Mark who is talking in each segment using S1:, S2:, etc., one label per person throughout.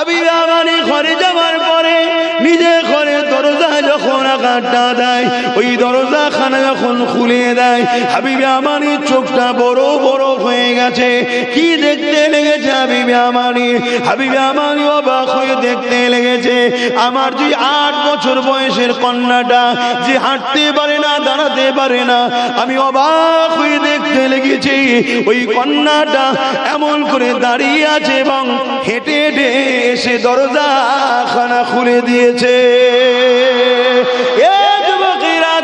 S1: হাবিব আমানি ঘরে যাওয়ার পরে নিজে ঘরে দরজা যখন আঘাতটা দেয়, ওই দরজা খানা যখন খুলে দেয়, হাবিব আমানি চোখটা বড় বড় হয়ে গেছে। কি দেখতে লেগেছে হাবিব আমানি? হাবিব আমানি অবাক হয়ে দেখতে লেগেছে, আমার যে 8 বছর বয়সের কন্যাটা যে হাঁটতে পারে না, দাঁড়াতে পারে না, আমি অবাক হয়ে দেখতে লেগেছি ওই কন্যাটা এমন করে দাঁড়িয়ে আছে এবং হেঁটে হেঁটে এসে দরজা খানা খুলে দিয়েছে।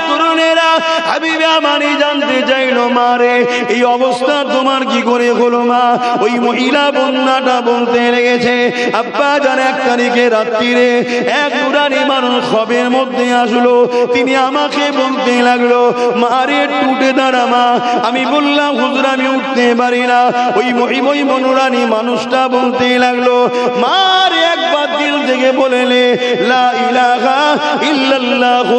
S1: তরুণেরা হাবিব আমানি জানতে চাইল, মারে এই অবস্থা তোমার কি করে হলো মা? ওই মহিলা বন্যাটা বলতে লেগেছে, আব্বা জান 1 তারিখে রাত্রিরে এক নুরানি মানুষ খবের মধ্যে আসলো, তিনি আমাকে বলতে লাগলো, মারে টুটে দাঁড়া মা। আমি বললাম, হুজুর আমি উঠতে পারি না। ওই নুরানি মানুষটা বলতে লাগলো, মারে একবার দিল থেকে বলেলে লা ইলাহা ইল্লাল্লাহ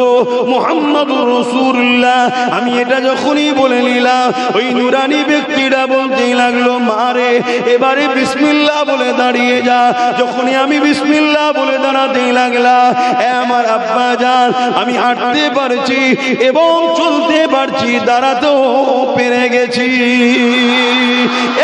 S1: মুহাম্মাদুর রাসূলুল্লাহ। আমি এটা যখনই বলে নিলাম, ওই নুরানি ব্যক্তিটা বলতে লাগলো, মারে এবারে বিসমিল্লাহ বলে দাঁড়িয়ে যা। যখনই আমি বিসমিল্লাহ বলে দাঁড়াতে লাগলাম, আমার আব্বা জান আমি হাঁটতে পারছি এবং চলতে পারছি, দাঁড়াতেও পেরে গেছি।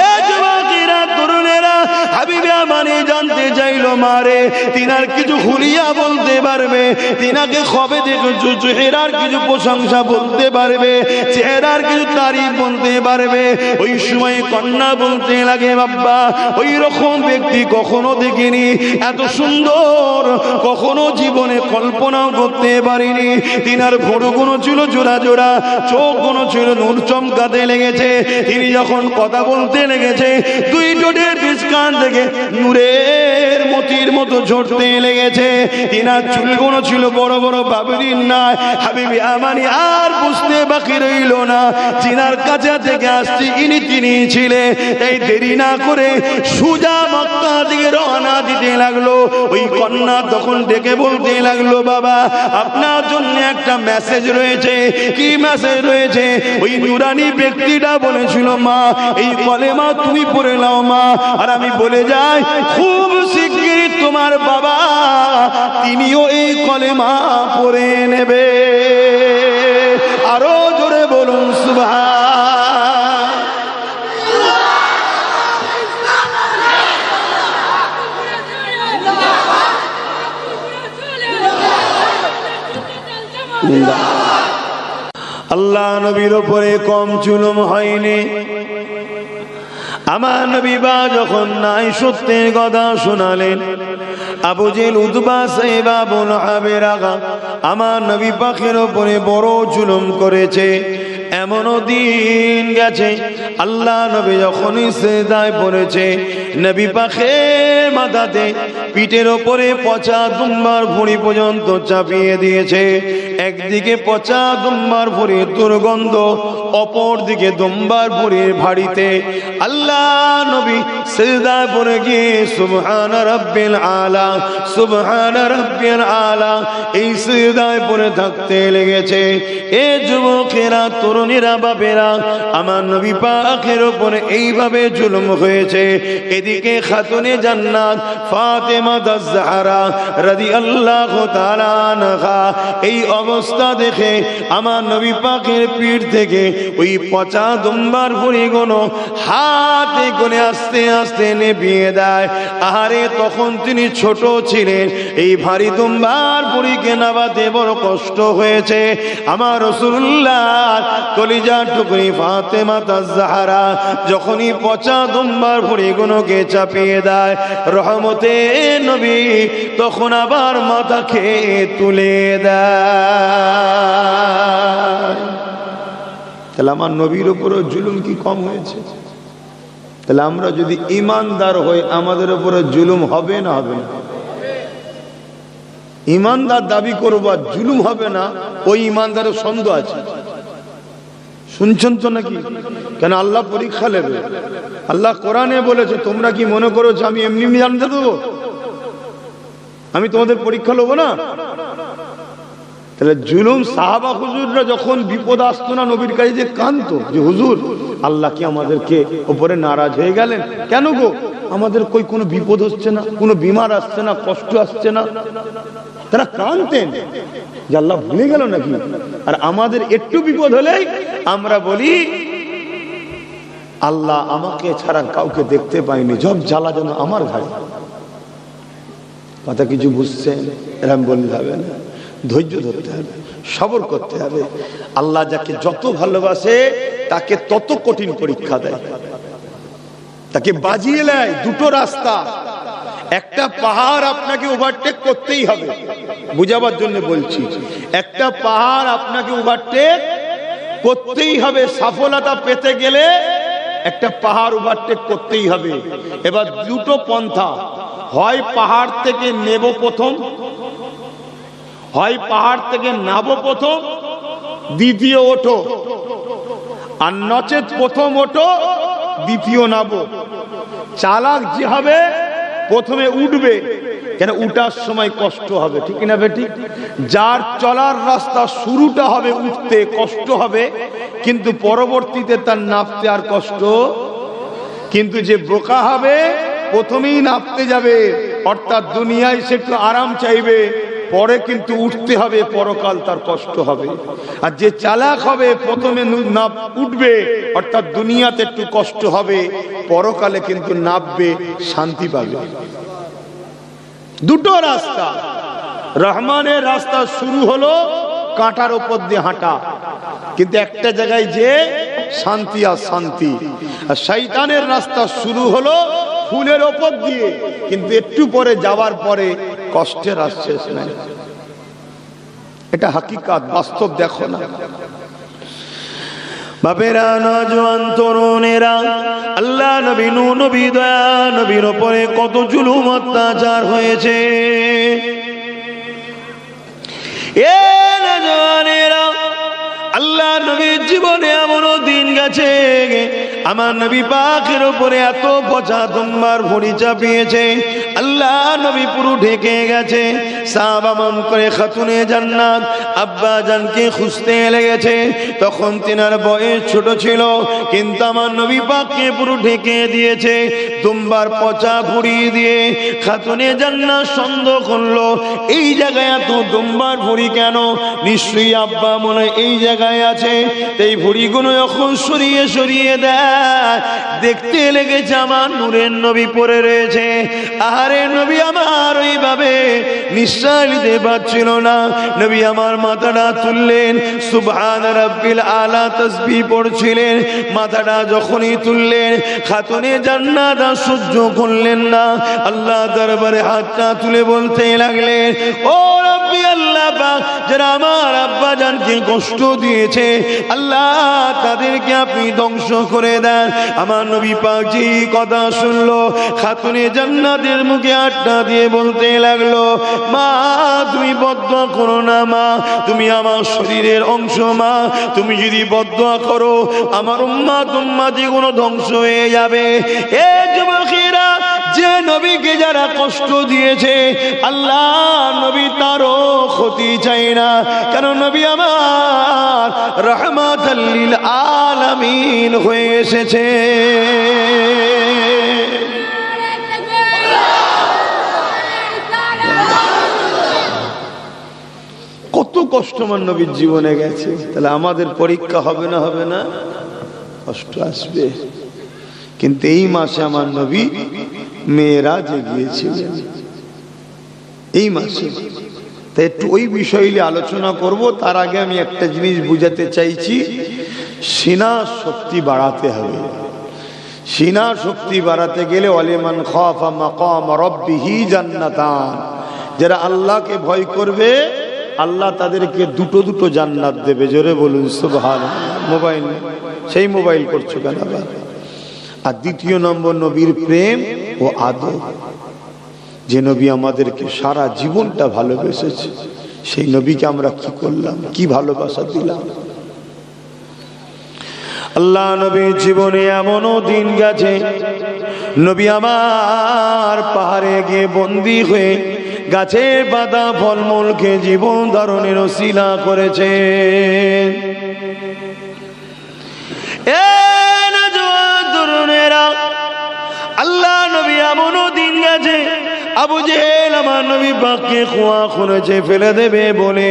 S1: এ যুবকেরা, তরুণেরা, হাবিবে আমানি জানতে চাইলো, মারে তিনার কিছু হুলিয়া বলতে পারবে? তিনাকে খবে দেখো চেহারার কিছু প্রশংসা বলতে পারবে? চেহারার কিছু তারিফ বলতে পারবে? ওই সময় কন্যা বলতে লাগে, বাবা ওই রকম ব্যক্তি কখনো দেখিনি, এত সুন্দর কখনো জীবনে কল্পনাও করতে পারিনি। তিনার ভোরগুলো ছিল জোড়া জোড়া, চোখগুলো ছিল নূর চমকাতে লেগেছে। তিনি যখন কথা বলতে লেগেছে, 2 ঠোঁটের কান থেকে নূরের মতির মতো ঝরতে লেগেছে। তিনার চুলগুলো ছিল বড় বড় বাবরির নয়। হাবিবি আমানি আর বুঝতে বাকি রইল না, তিনার কাছে থেকে আসছি তিনি ছিলেন। তাই দেরি না করে সুজা মক্কা দিকে রওনা দিতে লাগলো। ওই কন্যা তখন ডেকে বলতে লাগলো, বাবা আপনার জন্য একটা মেসেজ রয়েছে। কি মেসেজ রয়েছে? ওই নুরানি ব্যক্তিটা বলেছিল, মা এই কলেমা তুমি পড়ে নাও মা। আর আমি বলে যাই, খুব শিগগিরই তোমার বাবা তিনিও এই কলেমা পড়ে নেবে। আরো জোরে বলুন সুবহান। আল্লাহ নবীর উপরে কম জুলুম হয়নি। আমার নবী বা যখন নাই সত্যের কথা শোনালেন, আবু জেল, উতবা, সাইবা, আবু লাহাবের আগা আমার নবী পাকের উপরে বড় জুলুম করেছে। এমনও দিন গেছে আল্লাহ নবী যখনই সিজদায় পড়েছে, নবী পাকের মাথাতে পিঠের ওপরে পচা দুম্বার ভুঁড়ি পর্যন্ত চাপিয়ে দিয়েছে। একদিকে পচা দুম্বার ভুঁড়ির দুর্গন্ধ, অপর দিকে দুম্বার ভুঁড়ির ভাড়িতে আল্লাহ নবী সিজদায় পড়ে গিয়ে সুবহান রাব্বিল আলা, সুবহান রাব্বিল আলা এই সিজদায় পড়ে থাকতে লেগেছে। এ যুবকেরা, তরুণীরা, বাপেরা, আমার নবী পাকের উপরে এইভাবে জুলুম হয়েছে। এদিকে খাতুনে জান্নাত ফাতেমা আয-জাহরা রাদিয়াল্লাহু তাআলা আনহা এই অবস্থা দেখে আমার নবী পাকের পিঠ থেকে ওই পচা দুম্বার ভুঁড়িগুলো হাতে করে আস্তে আস্তে নেভিয়ে দেয়। আহারে তখন তিনি ছোট ছিলেন, এই ভারী দুম্বার ভুঁড়িকে নাবাতে বড় কষ্ট হয়েছে। আমার রাসূলুল্লাহ কলিজার টুকরি ফাতেমা আয-জাহরা যখনই পচা দুম্বার ভুঁড়িগুলোকে চাপিয়ে দেয়, রহমতে নবী তখন আবার মাথাকে তুলে দেয়। তাহলে আমার নবীর উপরে জুলুম কি কম হয়েছে? তাহলে আমরা যদি ইমানদার হই, আমাদের উপরে জুলুম হবে না হবে না? ইমানদার দাবি করবো আর জুলুম হবে না, ওই ইমানদারের সন্দেহ আছে। শুনছেন তো নাকি? কেন আল্লাহ পরীক্ষা নেবে। আল্লাহ কোরআনে বলেছে, তোমরা কি মনে করো যে আমি এমনি জানতে দেবো? আমি তোমাদের পরীক্ষা নেবো না? তাহলে জুলুম সাহাবা হুজুররা যখন বিপদ আসতো না নবীর কাছে যে কাঁদতো যে হুজুর আল্লাহ কি আমাদেরকে উপরে নারাজ হয়ে গেলেন? কেন গো? আমাদের কই কোনো বিপদ হচ্ছে না, কোনো বিমার আসছে না, কষ্ট আসছে না। তারা কাঁদতেন যে আল্লাহ ভুলে গেল নাকি। আর আমাদের একটু বিপদ হলেই আমরা বলি আল্লাহ আমাকে ছাড়া কাউকে দেখতে পাইনি, সব জ্বালা যেন আমার ঘাড়ে। কথা কিছু বুঝছেন? এরকম বললে হবে না, ধৈর্য ধরতে হবে, সবর করতে হবে। আল্লাহ যাকে যত ভালোবাসে তাকে তত কঠিন পরীক্ষা দেয়, তাকে বাজিয়ে নেয়। দুটো রাস্তা, একটা পাহাড় আপনাকে ওভারটেক করতেই হবে, বুঝাবার জন্য বলছি। একটা পাহাড় আপনাকে ওভারটেক করতেই হবে, সফলতা পেতে গেলে একটা পাহাড় ওভারটেক করতেই হবে। এবার দুটো পন্থা, হয় পাহাড় থেকে নেব প্রথম, হয় পাহাড় থেকে নামবো প্রথম, দ্বিতীয় ওঠো, আর নচেত প্রথম ওঠো দ্বিতীয় নামবো। চালাক যে হবে প্রথমে উঠবে, কেন উঠার সময় কষ্ট হবে, ঠিক না বেঠিক? যার চলার রাস্তা শুরুটা হবে উঠতে কষ্ট হবে, কিন্তু পরবর্তীতে তার নামতে আর কষ্ট। কিন্তু যে বোকা হবে প্রথমেই নামতে যাবে, অর্থাৎ দুনিয়ায় সে একটু আরাম চাইবে, পরে কিন্তু উঠতে হবে, পরকাল তার কষ্ট হবে। আর যে চালাক হবে প্রথমে উঠবে, অর্থাৎ দুনিয়াতে একটু কষ্ট হবে, পরকালে কিন্তু নামবে, শান্তি পাবে। দুটো রাস্তা। রহমানের রাস্তা শুরু হলো কাঁটার উপর দিয়ে হাঁটা, কিন্তু একটা জায়গায় যে শান্তি আর শান্তি। আর শয়তানের রাস্তা শুরু হলো ফুলের ওপর দিয়ে, কিন্তু একটু পরে যাওয়ার পরে কষ্টের আর শেষ নাই। এটা হাকিকাত, বাস্তব দেখো না। বাপেরা, নওজোয়ান তরুণেরা, আল্লাহ নবী নূহ নবী দয়া নবীর উপরে কত জুলুম অত্যাচার হয়েছে। এ নওজোয়ানেরা, আল্লাহ নবীর জীবনে এমনও দিন গেছে আমার নবী পাকের উপরে এত পচা তোমার ভরি চাপিয়েছে, আল্লাহ নবী পুরো ঢেকে গেছে। সাহাবা মন করে খাতুনে জান্নাত আব্বা জানকে খুঁজতে লেগেছে, তখন তিনার বয়স ছোট ছিল, কিন্তু আমার নবী পাককে পুরো ঢেকে দিয়েছে তোমার পচা ভুড়ি দিয়ে। খাতুনে জান্নাত সন্দেহ করলো এই জায়গায় এত তোমার ভুড়ি কেন, নিশ্চয়ই আব্বা মনে হয় এই জায়গায় আছে। এই ভুড়িগুলো এখন সরিয়ে সরিয়ে দেয়, দেখতে লেগেছে আমার নূরের নবী পড়ে রয়েছে। আহারে নবী আমার ওইভাবে নিঃশ্বাস নিতে পারছিল না। নবী আমার মাথাটা তুললেন, সুবহান রাব্বিল আলা তাসবিহ পড়ছিলেন। মাথাটা যখনই তুললেন খাতুনে জান্নাত সহ্য করলেন না, আল্লাহ দরবারে হাতটা তুলে বলতে লাগলেন, ও রব্বি আল্লাহ পাক, যারা আমার আব্বা জানকে কষ্ট দিয়েছে আল্লাহ তাদেরকে আপনি ধ্বংস করে দেন। আমার নবী পাক যে কথা শুনলো, খাতুনে জান্নাতের মুখে আটটা দিয়ে বলতে লাগলো, মা তুমি বদদোয়া করো না, মা তুমি আমার শরীরের অংশ, মা তুমি যদি বদদোয়া করো আমার উম্মাত যেগুলো ধ্বংস হয়ে যাবে। এ যুবকেরা, যে নবীকে যারা কষ্ট দিয়েছে আল্লাহ নবী তারও ক্ষতি চাই না, কেন নবী আমার রাহমাতাল লিল আলামিন হয়ে এসেছে। কত কষ্ট আমার নবীর জীবনে গেছে, তাহলে আমাদের পরীক্ষা হবে না? হবে না, কষ্ট আসবে। কিন্তু এই মাসে আমার নবী মেরাজে গিয়েছিলেন, এই মাসে। তাই একটু ওই বিষয় নিয়ে আলোচনা করব। তার আগে আমি একটা জিনিস বুঝাতে চাইছি, সিনার শক্তি বাড়াতে হবে। সিনার শক্তি বাড়াতে গেলে ওয়ালিমান খাফা মাকাম রাব্বিহি জান্নাতান, যারা আল্লাহকে ভয় করবে আল্লাহ তাদেরকে দুটো দুটো জান্নাত দেবে। জোরে বলুন সুবহানাল্লাহ। মোবাইল, সেই মোবাইল করছো কেন আবার? আর দ্বিতীয় নম্বর নবীর প্রেম ও আদর। যে নবী আমাদেরকে সারা জীবনটা ভালোবেসেছে, সেই নবীকে আমরা কি করলাম, কি ভালোবাসা দিলাম। আল্লাহ নবীর জীবনে এমনও দিন গেছে নবী আমার পাহাড়ে গিয়ে বন্দী হয়ে গাছের পাতা ফলমূলকে জীবন ধারণের ওসিলা করেছে। আল্লাহ নবী এমনও দিন গেছে আবু জেহেল আমার নবী পাককে কুয়া খুঁড়েছে ফেলে দেবে বলে,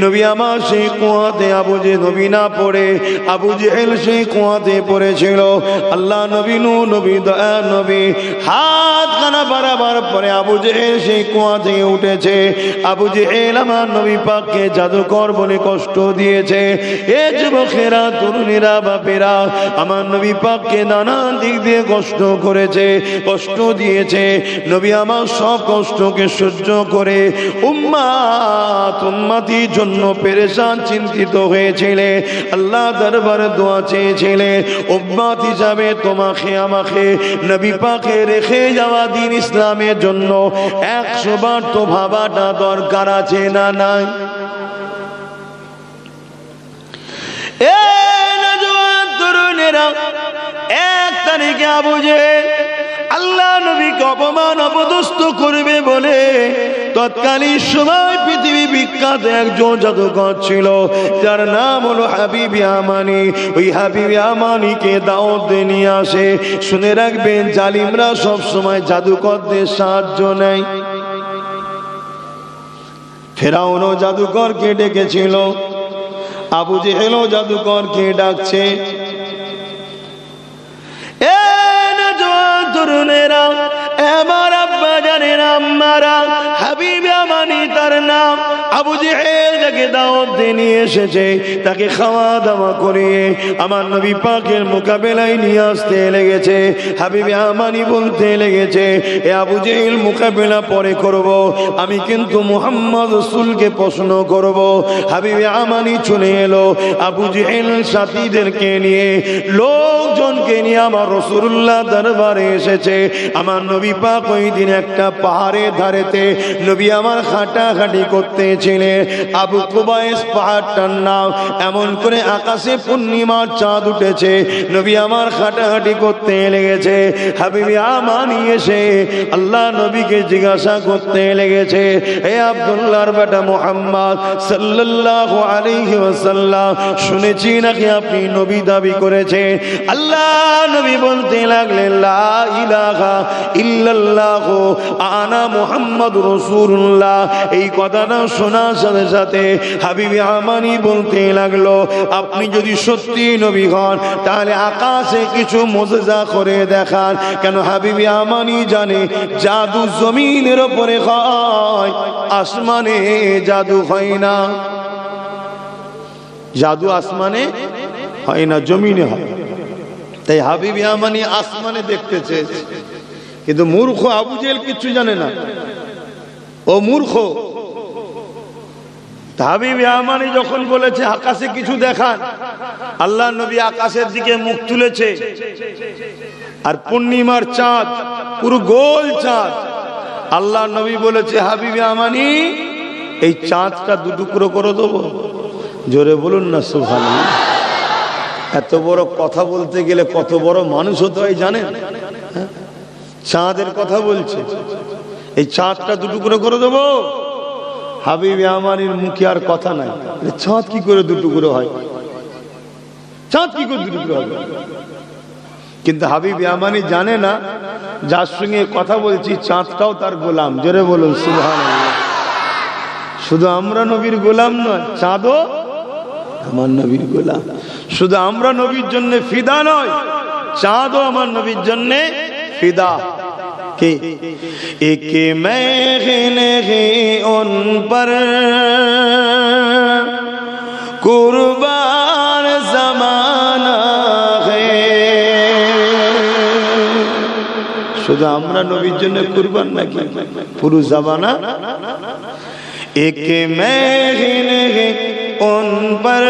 S1: নবী আমার সেই কুয়াতে আবু জেহেল নবী না পড়ে আবু জেহেল সেই কুয়াতে পড়েছিল। আল্লাহ নবী নবী দয়া নবী হাত খানা বাড়াবার পরে আবু জেহেল সেই কুয়া থেকে উঠেছে। আবু জেহেল আমার নবী পাককে জাদুকর বলে কষ্ট দিয়েছে। এ যুবকেরা, তরুণীরা, বাপেরা, আমার নবী পাককে নানান দিক দিয়ে কষ্ট করেছে, কষ্ট দিয়েছে। নবী আমার সব কষ্টকে সহ্য করে উম্মতির জন্য পেরেশান চিন্তিত হয়েছিলে, আল্লাহ দরবারে দোয়া চেয়েছিলে উম্মত হিসাবে তোমাকে আমাকে নবী পাকে রেখে যাওয়া দিন ইসলামের জন্য 100 বার তো ভাবাটা দরকার আছে না নাই? এ নওজোয়ান তরুণেরা, 1 তারিখে আবু জেহেল আল্লাহ নবীকে অপমান অপদস্থ করবে বলে তৎকালীন সময় পৃথিবী বিখ্যাত একজন জাদুকর ছিল, যার নাম হলো হাবিব ইয়ামানি। ওই হাবিব ইয়ামানিকে দাওয়াত দিয়ে নিয়ে আসে। শুনে রাখবেন, জালিমরা সব সময় জাদুকরদের সাহায্য নেয়। ফেরাউনও জাদুকরকে ডেকেছিল, আবু জেহেলও জাদুকরকে ডাকছে। তরুণেরা, আমার আব্বা জানেন আম্মারা, হাবিব ইয়ামানি তার নাম। আবু জেহেল যাকে দাওয়াত দিয়ে নিয়ে এসেছে তাকে খাওয়া দাওয়া করিয়ে আমার নবী পাকের মোকাবেলায় নিয়ে আসতে লেগেছে। হাবিব ইয়ামানি বলতে লেগেছে, এ আবু জেহেল মোকাবেলা পরে করব, আমি কিন্তু মুহাম্মদ রাসূলকে প্রশ্ন করব। হাবিব ইয়ামানি চলে এলো আবু জেহেল সাথীদেরকে নিয়ে, লোকজনকে নিয়ে আমার রাসূলুল্লাহ দরবারে এসেছে। আমার নবী পাক ওই দিন একটা পাহাড়ের ধারেতে নবী আমার হাঁটাহাঁটি করতেছিলেন। আবু কুবাইস পাহাড়টার নাম। এমন করে আকাশে পূর্ণিমার চাঁদ উঠেছে, নবী আমার হাঁটাহাঁটি করতে লেগেছে। হাবিব ইয়ামানি এসে আল্লাহ নবীকে জিজ্ঞাসা করতে লেগেছে, হে আব্দুল্লাহর বেটা মুহাম্মদ সাল্লাল্লাহু আলাইহি ওয়াসাল্লাম, শুনেছি নাকি আপনি নবী দাবি করেছেন? আল্লাহ নবী বলতে লাগলেন, লা ইলাহা ইল্লাল্লাহ আনা মুহাম্মাদুর রাসূলুল্লাহ। এই কথাটা শোনার সাথে সাথে হাবিব ইয়ামানি বলতে লাগলো, আপনি যদি সত্যি নবী হন তাহলে আকাশে কিছু মুজিজা করে দেখান। কেন হাবিব ইয়ামানি জানে জাদু জমিনের উপরে হয়, আসমানে জাদু হয় না। জাদু আসমানে হয় না, জমিনে হয়। তাই হাবিব ইয়ামানি আসমানে দেখতে চেয়েছে, কিন্তু মূর্খ আবু জেহেল কিছু জানে না, ও মূর্খ। হাবিব ইয়ামানি যখন বলেছে আকাশে কিছু দেখান, আল্লাহ নবী আকাশের দিকে মুখ তুলেছে, আর পূর্ণিমার চাঁদ, পুরো গোল চাঁদ। আল্লাহ নবী বলেছে, হাবিব ইয়ামানি এই চাঁদটা 2 টুকরো করে দেবো। জোরে বলুন না সুবহানাল্লাহ। এত বড় কথা বলতে গেলে কত বড় মানুষ হতে হয় জানেন? চাঁদের কথা বলছে, এই চাঁদটা 2 টুকরো করে দেবো। হাবিব ইয়ামানির মুখে আর কথা নাই, চাঁদ কি করে 2 টুকরো হয়, চাঁদ কি করে 2 টুকরো হবে? কিন্তু হাবিব ইয়ামানি জানে না যার সঙ্গে কথা বলছি চাঁদটাও তার গোলাম। জোরে বলুন সুবহানাল্লাহ। শুধু আমরা নবীর গোলাম নয়, চাঁদও আমার নবীর গোলাম। শুধু আমরা নবীর জন্য ফিদা নয়, চাঁদও আমার নবীর জন্য ফিদা। কে এক মেঘনে হে উন পর কুরবান জামানা হে। শুধু আমরা নবীর জন্য কুরবান নাকি পুরো জামানা? এক মেঘনে হে উন পর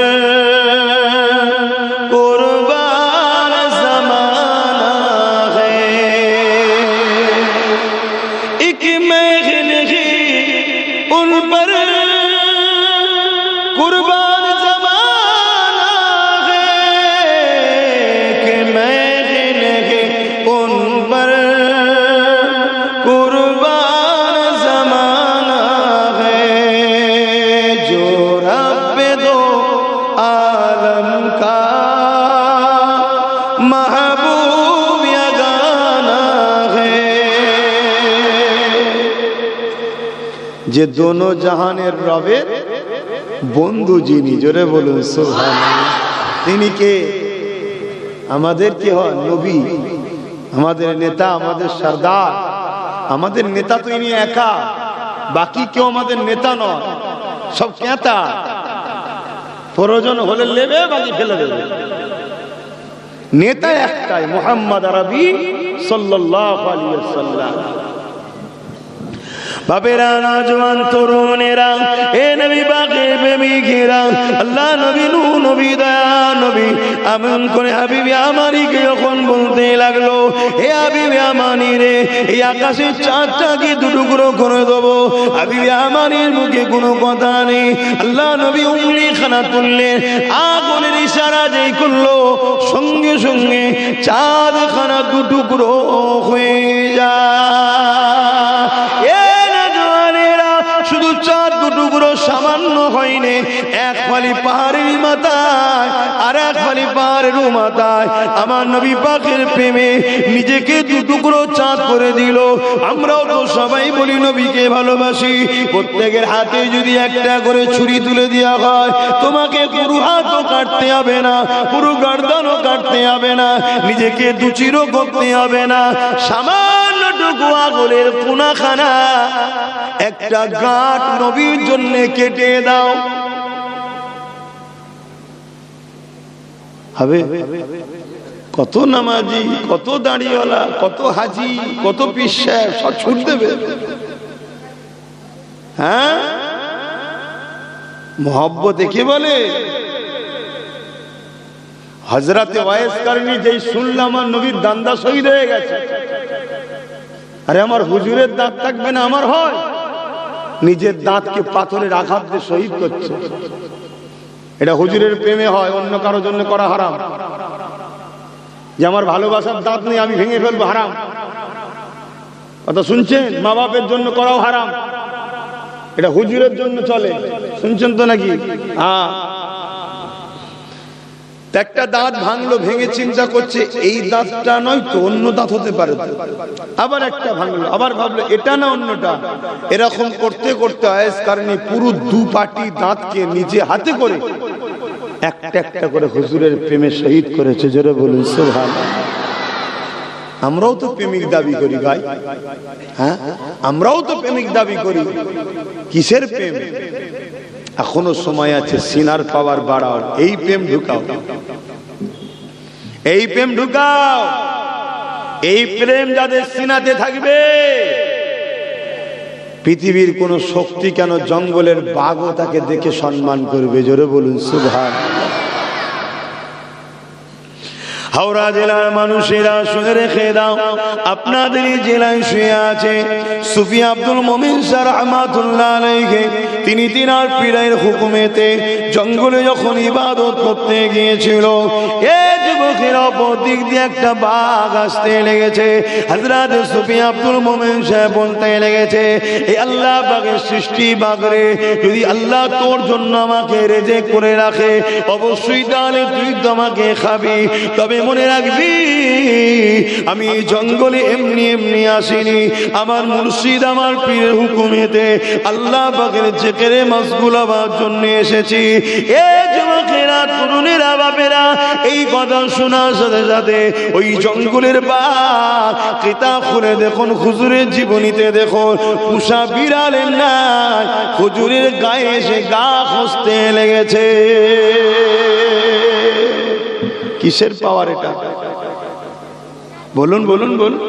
S1: কুরবান জামানা হে। এক মেঘনে হে উন পর কুরবান জামানা হে। এক মেঘনে হে উন পর কুরবান জামানা যে দোনো জাহানের রবের বন্ধু যিনি, জোরে বলুন সুবহানাল্লাহ। তিনি কে? আমাদের কি হয়? নবী, আমাদের নেতা, আমাদের সরদার, আমাদের নেতা তো ইনি একা, বাকি কেউ আমাদের নেতা নয়, সব কেতা। প্রয়োজন হলে নেবে, বাকি ফেলে দেবে। নেতা একটাই, মুহাম্মদ আরবি সাল্লাল্লাহু আলাইহি ওয়াসাল্লাম। বাপেরা, নওজোয়ান তরুণেরা, এ নবী পাকের প্রেমিকেরা, আল্লাহ নবী নূহ নবী দয়া নবী এমন করে হাবিবে আমানিকে যখন বলতে লাগলো, হে হাবিবে আমানি রে, এই আকাশের চাঁদটাকে দুটুকরো করে দেবো। হাবিবে আমানির মুখে কোনো কথা নেই। আল্লাহ নবী উংলি খানা তুললেন, আগুনের ইশারা যেই করলো, সঙ্গে সঙ্গে চাঁদ খানা দুটুকরো হয়ে যায়। শুধু চাঁদ দুটুকরো সামান্য হয়নি, এক ফালি পাহাড়ের মাথায় আর এক ফালি পাহাড়ের মাথায় আমার নবী পাকের প্রেমে নিজেকে দুটুকরো চাঁদ করে দিল। আমরাও তো সবাই বলি নবীকে ভালোবাসি। প্রত্যেকের হাতে যদি একটা করে ছুরি তুলে দেওয়া হয়, তোমাকে পুরো হাতও কাটতে হবে না, পুরো গর্দানও কাটতে হবে না, নিজেকে দুচিরও করতে হবে না, সামান্য টুকু আঙুলের কোনাখানা একটা গাঁট নবীর জন্য কেটে দাও। হবে কত নামাজি, কত দাড়িওয়ালা, কত হাজি, কত পীর সাহেব সব ছুট দেবে। হ্যাঁ, মোহব্বত একে বলে। হযরতে ওয়াইস কারনী যেই শুনলাম আমার নবীর দান্দা শহীদ হয়ে গেছে, আরে আমার হুজুরের দাঁত থাকবে না, আমার হয়। নিজের দাঁতকে পাথরের আঘাত দিয়ে শহীদ করছে। এটা হুজুরের প্রেমে হয়, অন্য কারোর জন্য করা হারাম। যে আমার ভালোবাসার দাঁত নেই, আমি ভেঙে ফেলবো, হারাম কথা শুনছেন? মা বাপের জন্য করাও হারাম, এটা হুজুরের জন্য চলে, শুনছেন তো নাকি? হ্যাঁ, একটা দাঁত ভাঙলো, ভেঙে চিন্তা করছে এই দাঁতটা নয় তো অন্য দাঁত হতে পারে। আবার একটা ভাঙলো, আবার ভাবলো এটা না অন্যটা। এরকম করতে করতে ওয়াইস কারনী পুরো দু পাটি দাঁতকে নিজে হাতে করে একটা একটা করে হুজুরের প্রেমে শহীদ করেছে। জোরে বলুন সুবহানাল্লাহ। আমরাও তো প্রেমিক দাবি করি ভাই, হ্যাঁ আমরাও তো প্রেমিক দাবি করি। কিসের প্রেম? এখনো সময় আছে, সিনার পাওয়ার বাড়াও, এই প্রেম ঢুকাও, এই প্রেম ঢুকাও। এই প্রেম যাদের সিনাতে থাকবে, পৃথিবীর কোন শক্তি কেন, জঙ্গলের বাঘও তাকে দেখে সম্মান করবে। জোরে বলুন সুবহানাল্লাহ। হাওড়া জেলার মানুষেরা শুনে রেখে দাও, আপনাদের জেলায় শুয়ে আছে সুফি আব্দুল মুমিন স্যার রাহমাতুল্লাহ আলাইহি। তিনি তিনার পীরের হুকুমেতে জঙ্গলে যখন ইবাদত করতে গিয়েছিল, এই যুবকেরা অপর দিক দিয়ে একটা বাঘ আসতে লেগেছে। হযরত সুফি আব্দুল মুমিন সাহেব বলতে লেগেছে, এই আল্লাহ পাকের সৃষ্টি বাঘ রে, যদি আল্লাহ তোর জন্য আমাকে রেজেক করে রাখে, অবশ্যই তাহলে তুই তো আমাকে খাবি। তবে মনে রাখবি, আমি জঙ্গলে এমনি এমনি আসিনি, আমার মুর্শিদ আমার পীরের হুকুমেতে আল্লাহ পাকের জিকিরে মশগুল হওয়ার জন্য এসেছি। এই যুবকেরা, তরুণেরা, বাপেরা, এই কথা শোনার সাথে সাথে ওই জঙ্গলের বাঘ কিতাব খুলে দেখুন, হুজুরের জীবনীতে দেখুন, পুষা বিড়ালের নাই হুজুরের গায়ে এসে গা খসতে লেগেছে। কিসের পাওয়ার এটা? বলুন বলুন বলুন।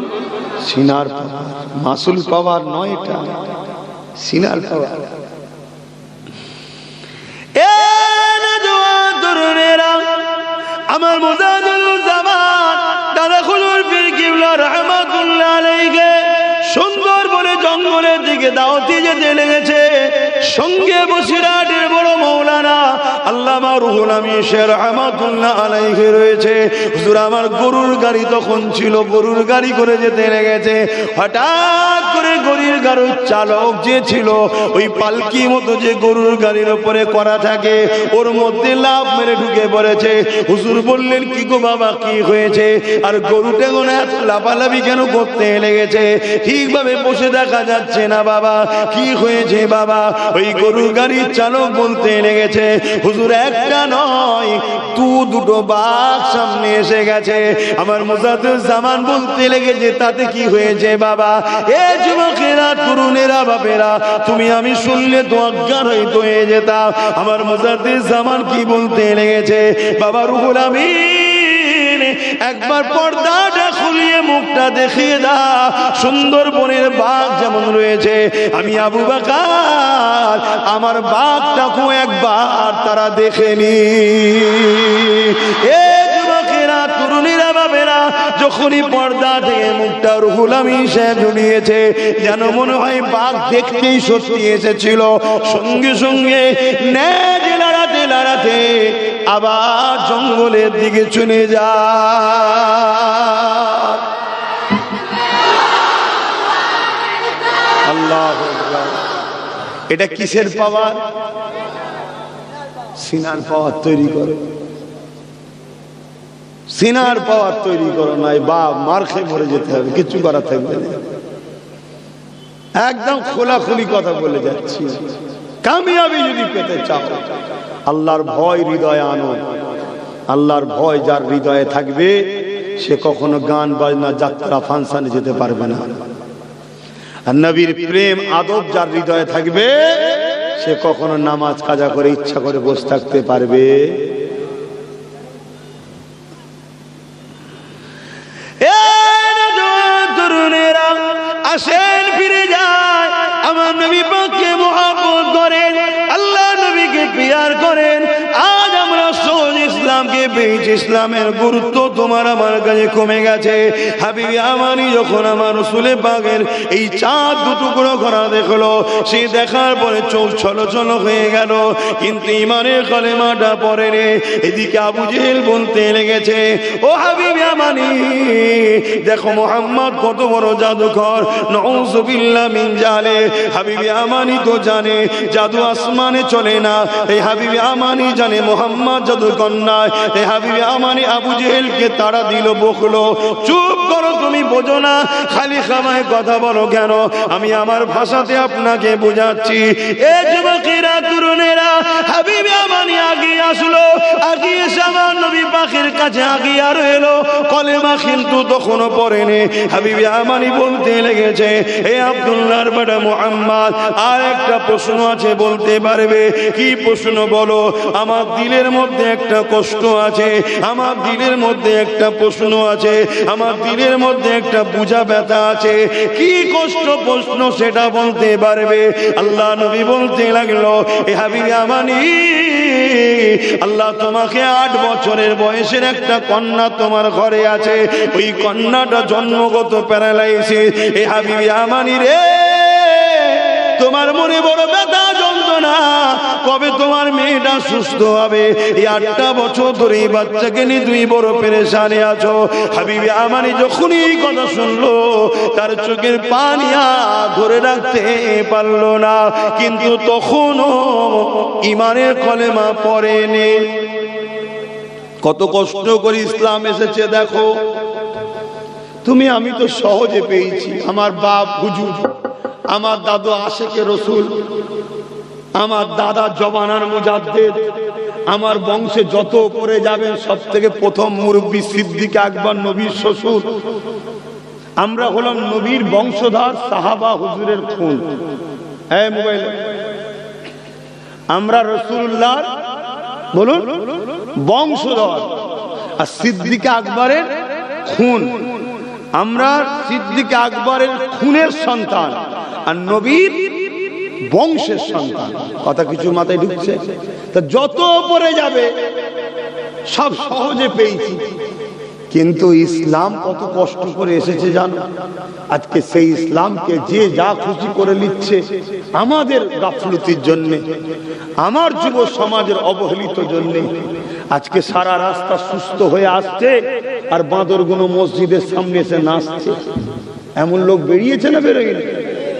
S1: সিনার পাওয়ার, মাসুল পাওয়ার নয়, এটা সিনার পাওয়ার। আমার মুজাহিদুজ্জামান দাদা খুলুর পীর কিবলা রাহমাতুল্লাহ আলাইহি সুন্দর বলে জঙ্গলের দিকে দাওয়াতে যেতে লেগেছে। সঙ্গে বসিরহাটের বড় মাওলানা আল্লামা রুহুল আমিন শেখ রাহমাতুল্লাহ আলাইহি রয়েছে। হুজুর আমার গরুর গাড়ি তখন ছিল, গরুর গাড়ি করে যেতে লেগেছে। হঠাৎ করে গরুর গাড়ির চালক যে ছিল ওই পালকি মতো যে গরুর গাড়ির উপরে করা থাকে ওর মধ্যে লাফ মেরে ঢুকে পড়েছে। হুজুর বললেন কি গো বাবা কি হয়েছে, আর গরুটা গোনা এত লাফালাফি কেন করতে লেগেছে, ঠিকভাবে বসে দেখা যাচ্ছে না বাবা, কি হয়েছে বাবা? ওই গরুর গাড়ির চালক বলতে লেগেছে হুজুর একটা নয় দুটো বাঘ সামনে এসে গেছে। আমার মুজাদ্দিদুজ্জামান বলতে লেগেছে তাতে কি হয়েছে বাবা? এ যুবকেরা তরুণেরা বাপেরা তুমি আমি শুনলে তো অজ্ঞান হয়ে যেতাম। আমার মুজাদ্দিদুজ্জামান কি বলতে লেগেছে বাবা রুহুল আমিন একবার পর্দাটা খুলিয়ে মুখটা দেখিয়ে দাও, সুন্দরবনের বাঘ যেমন রয়েছে আমি আবু বকর আমার বাঘটাকেও একবার তারা দেখেনি। এ যুবকেরা তরুণীরা বাবেরা যখনই পর্দা থেকে মুখটা রুহুল আমিন সাহেব ঝুলিয়েছে যেন মনে হয় বাঘ দেখতেই সত্যি এসেছিল। সঙ্গে সঙ্গে ন্যাজ লড়াতে লড়াতে আবার জঙ্গলের দিকে চলে যায়। আল্লাহ এটা কিসের পাওয়ার? সিনার পাওয়ার তৈরি করো, সিনার পাওয়ার তৈরি করো, নাই বা মার খেয়ে মরে যেতে হবে, কিছু করা থাকবে না। একদম খোলাখুলি কথা বলে যাচ্ছি, কামিয়াবি যদি পেতে চাও আল্লাহর ভয় হৃদয়ে আনো। আল্লাহর ভয় যার হৃদয়ে থাকবে সে কখনো গান বাজনা যাত্রা ফাংশনে যেতে পারবে না। আর নবীর প্রেম আদব যার হৃদয়ে থাকবে সে কখনো নামাজ কাজা করে ইচ্ছা করে বসে থাকতে পারবে। আসেন ফিরে যায় আমার নবী পাককে মুহাব্বত করেন, আল্লাহ নবীকে পিয়ার করেন। আজ আমরা সহজ ইসলামকে পেয়েছি, ইসলামের গুরুত্ব তোমার আমার কাছে কমে গেছে। হাবিবি আমানি যখন আমার রাসূলে পাকের এই চাঁদ দুটুকরো করা দেখলো, সে দেখার পরে চোখ ছলছল হয়ে গেল, কিন্তু ইমানের কালেমাটা পড়েনি। এদিকে আবু জেহেল বলতে লেগেছে ও হাবিবি আমানি দেখো মুহাম্মদ কত বড় জাদুকর, নাউযুবিল্লাহ মিন জালে। হাবিবি আমানি তো জানে জাদু আসমানে চলে না, এই হাবিবি আমানি জানে মুহাম্মদ জাদুকর নয়। এই হাবিবি আমানি আবু জেহেলকে তাড়া দিল, বকলো চুপ করো তুমি বোঝো না, খালি খামায় কথা বলো কেন? আমি আমার ভাষাতে আপনাকে বোঝাচ্ছি। এ যুবকেরা তরুণেরা হাবিবি আমানি আগে আসলো, আগে এসে আমার নবী পাকের কাছে আগে আর এলো, কলেমা কিন্তু তখনও পড়েনি। হাবিবি আমানি বলতে লেগেছে এ আব্দুল্লাহর বেটা মুহাম্মদ আর একটা প্রশ্ন আছে, বলতে পারবে? কি প্রশ্ন বলো? আমার দিলের মধ্যে একটা কষ্ট আছে, আমার দিলের মধ্যে একটা প্রশ্ন আছে, আমার দিলের মধ্যে একটা বুঝা ব্যথা আছে। কি কষ্ট প্রশ্ন সেটা বলতে পারবে? আল্লাহ নবী বলতে লাগলো এ হাবিবি আমানি আল্লাহ তোমাকে 8 বছরের বয়সের একটা কন্যা তোমার ঘরে আছে, ওই কন্যাটা জন্মগত প্যারালাইসিস। এ হাবিবি আমানি রে তোমার মনে বড় ব্যথা যন্ত্রণা, কবে তোমার মেয়েটা সুস্থ হবে? এই 8টা বছর ধরে এই বাচ্চাকে নিয়ে তুমি বড় পেরেশানে আছো। হাবিবি আমানি যখনই এই কথা শুনলো তার চোখের পানি ধরে রাখতে পারলো না, কিন্তু তখনও ইমানের কলেমা পড়েনি। কত কষ্ট করে ইসলাম এসেছে দেখো তুমি, আমি তো সহজে পেয়েছি। আমার বাপ হুজুর, আমার দাদু আশেকে রসুল, আমার দাদা জবানার মুজাদ্দিদ, আমার বংশে যত উপরে যাবেন সব থেকে প্রথম মুরব্বী সিদ্দিক আকবর নবীর শ্বশুর। আমরা হলাম নবীর বংশধর, সাহাবা হুজুরের খুন। হ্যাঁ মোবাইল, আমরা রাসূলুল্লাহ বলুন বংশধর, আর সিদ্দিক আকবরের খুন। আমরা সিদ্দিক আকবরের খুনের সন্তান আর নবীর বংশের সন্তান। কথা কিছু মাথায় ঢুকছে? তা যত পরে যাবে সব সহজে পেয়েছি, কিন্তু ইসলাম কত কষ্ট করে এসেছে জানো? আজকে সেই ইসলামকে যে যা খুশি করে নিচ্ছে আমাদের গাফলতির জন্য, আমার যুব সমাজের অবহেলিত জন্য। আজকে সারা রাস্তা সুস্থ হয়ে আসছে, আর বাঁদরগুলো মসজিদের সামনে এসে নাচছে। এমন লোক বেরিয়েছে না বেরোয়নি?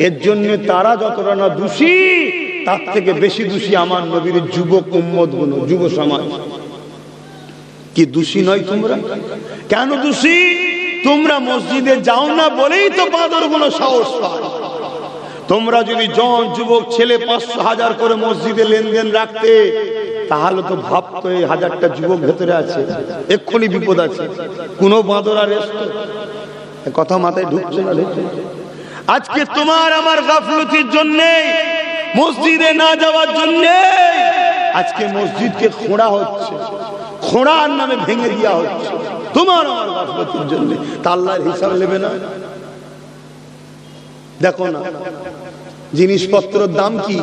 S1: এর জন্য তারা যতটা না দোষী, তার থেকে বেশি দোষী আমার নবীর যুবক উম্মত গুলো, যুব সমাজ। কি দোষী নয় তোমরা? কেন দোষী? তোমরা মসজিদে যাও না বলেই তো বাঁদরগুলো সাহস পায়। তোমরা যদি জন যুবক ছেলে 500,000 করে মসজিদে লেনদেন রাখতে, তাহলে তো ভাবতো এই 1000টা যুবক ভেতরে আছে, এক্ষুনি বিপদ আছে, কোনো বাঁদর আর আসতো? কথা মাথায় ঢুকছে না? আজকে তোমার আমার গাফলতির জন্য, মসজিদে না যাওয়ার জন্য আজকে মসজিদকে খোঁড়া হচ্ছে, খোঁড়ার নামে ভেঙে দেওয়া হচ্ছে, তোমার আমার গাফলতির জন্য। তা আল্লাহর হিসাব নেবে না? দেখো না জিনিসপত্রের দাম কি,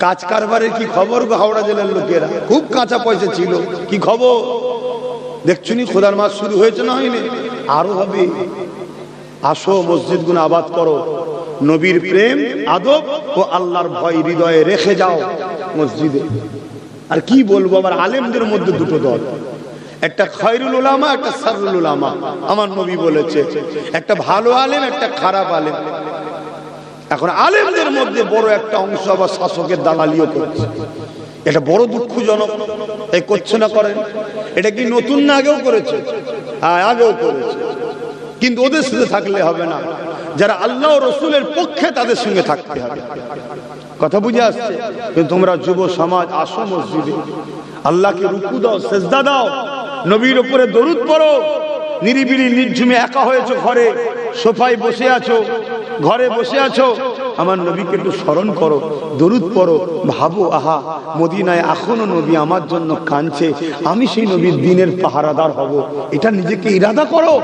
S1: কাজ কারবারের কি খবর? হাওড়া জেলার লোকেরা খুব কাঁচা পয়সা ছিল, কি খবর দেখছো নি? খোদার মাস শুরু হয়েছে না হয়নি? আরো হবে। আসো মসজিদ গুলো আবাদ করো, নবীর প্রেম আদব ও আল্লাহর ভয় হৃদয়ে রেখে যাও মসজিদে। আর কি বলবো, আবার আলেমদের মধ্যে দুটো দল, একটা খয়রুল উলামা, একটা শাররুল উলামা। আমার নবী বলেছে একটা ভালো আলেম, একটা খারাপ আলেম। এখন আলেমদের মধ্যে বড় একটা অংশ আবার শাসকের দালালিও করছে। এটা বড় দুঃখজনক। এই করছে না করেন? এটা কি নতুন না? আগেও করেছে, আগেও করেছে। কিন্তু ওদের সাথে থাকলে হবে না, যারা আল্লাহ ও রসুলের পক্ষে তাদের সঙ্গে থাকতে হবে। কথা বুঝে আসছে? কিন্তু তোমরা যুব সমাজ আসো মসজিদে, আল্লাহকে রুকু দাও, সেজদা দাও, নবীর উপরে দরুদ পড়ো। নিরিবিলি নির্ঝুমে একা হয়েছো, ঘরে সোফায় বসে আছো, ঘরে বসে আছো, আমার নবীকে একটু স্মরণ করো, দরুদ পড়ো, ভাবো আহা মদিনায় এখনো নবী আমার জন্য কাঁদছে, আমি সেই নবীর দিনের পাহারাদার হব। এটা নিজেকে ইরাদা করো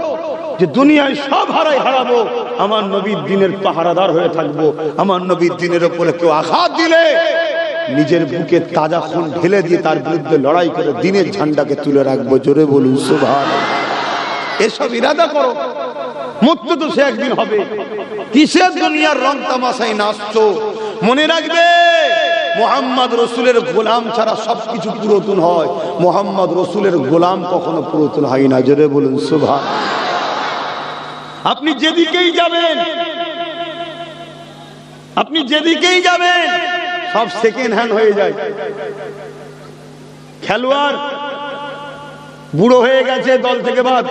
S1: যে দুনিয়ায় সব হারাবো, আমার নবীর দিনের পাহারাদার হয়ে থাকবো। আমার নবীর দিনের উপরে কেউ আঘাত দিলে নিজের বুকে তাজা খুন ঢেলে দিয়ে তার বিরুদ্ধে লড়াই করে দিনের ঝান্ডাকে তুলে রাখবো। জোরে বলুন সুবহানাল্লাহ। এসব ইরাদা করো, মৃত্যু তো সে একদিন হবে। কিসের দুনিয়ার রং তামাশায় নাচছো? মনে রাখবে মুহাম্মদ রসুলের গোলাম ছাড়া সবকিছু পুরাতন হয়, মুহাম্মদ রসুলের গোলাম কখনো পুরাতন হয় না। জোরে বলুন সুবহানাল্লাহ। আপনি যেদিকেই যাবেন, আপনি যেদিকেই যাবেন সব সেকেন্ড হ্যান্ড হয়ে যায়। খেলোয়াড় বুড়ো হয়ে গেছে, দল থেকে বাদ,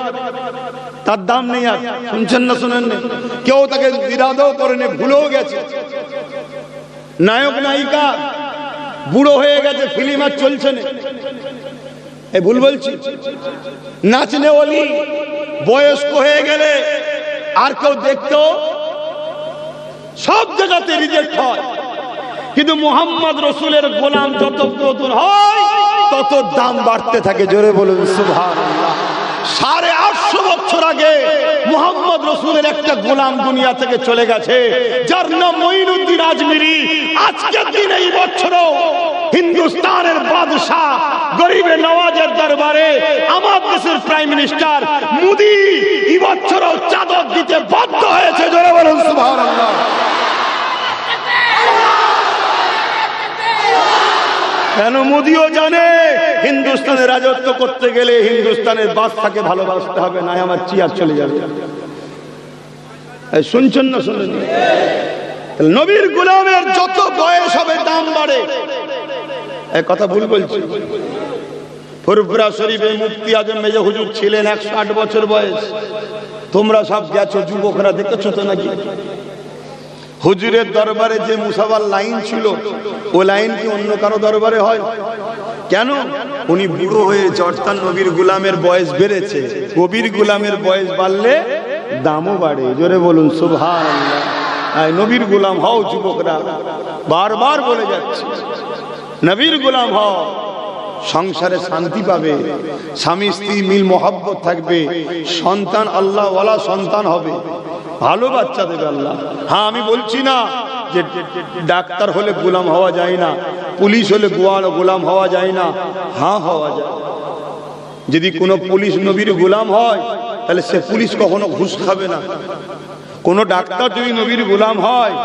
S1: তার দাম নেই আর। শুনছেন না? শুনেন না? কেউ তাকে ইরাদাও করেনি, ভুলেও গেছে। নায়ক নায়িকা বুড়ো হয়ে গেছে, ফিল্ম আর চলছে না, এই ভুল বলছি? নাচনে ওলি বয়স্ক হয়ে গেলে আর কেউ দেখতো, সব জায়গাতে রিজেক্ট হয়। কিন্তু মুহাম্মদ রসুলের গোলাম যত পুরাতন হয় তত দাম বাড়তে থাকে। জোরে বলুন সুবহানাল্লাহ। 850 বছর আগে মুহাম্মদ রসুলের একটা গোলাম দুনিয়া থেকে চলে গেছে, যার নাম মঈনুদ্দিন আজমিরি। আজকের দিনে এই বছরও হিন্দুস্তানের বাদশাহ গরিবে নওয়াজের দরবারে আমার দেশের প্রাইম মিনিস্টার মোদি এই বছরও চাদর দিতে বাধ্য হয়েছে। জোরে বলুন সুবহানাল্লাহ। কেন? মোদিও জানে হিন্দুস্তানে রাজত্ব করতে গেলে হিন্দুস্তানের বাদশাকে ভালোবাসতে হবে, না আমার চেয়ার চলে যাবে। শুনছেন না? শুনেন? নবীর গোলামের যত বয়স হবে দাম বাড়ে। এই কথা ভুল বলছি? ফুরফুরা শরীফে মুফতি আজম মেজর হুজুর ছিলেন 108 বছর বয়স। তোমরা সব গেছো, যুবকরা দেখেছো তো নাকি? হুজুরের দরবারে যে মুসাবার লাইন ছিল, ও লাইন কি অন্য কারো দরবারে হয়? কেন? উনি বুড়ো হয়েছে, অর্থাৎ নবীর গোলামের বয়স বেড়েছে। কবির গোলামের বয়স বাড়লে দামও বাড়ে। জোরে বলুন সুবহানাল্লাহ। নবীর গোলাম হও যুবকরা, বারবার বলে যাচ্ছে নবীর গোলাম হও, সংসারে শান্তি পাবে, স্বামী স্ত্রী মিল মহব্বত থাকবে, সন্তান আল্লাহ ওয়ালা সন্তান হবে, ভালো বাচ্চা দেবে আল্লাহ। হ্যাঁ, আমি বলছি না যে ডাক্তার হলে গোলাম হওয়া যায় না, পুলিশ হলে গোলাম হওয়া যায় না। হ্যাঁ, হওয়া যায়। যদি কোনো পুলিশ নবীর গোলাম হয় তাহলে সে পুলিশ কখনো ঘুষ খাবে না। কোনো ডাক্তার যদি নবীর গোলাম হয়,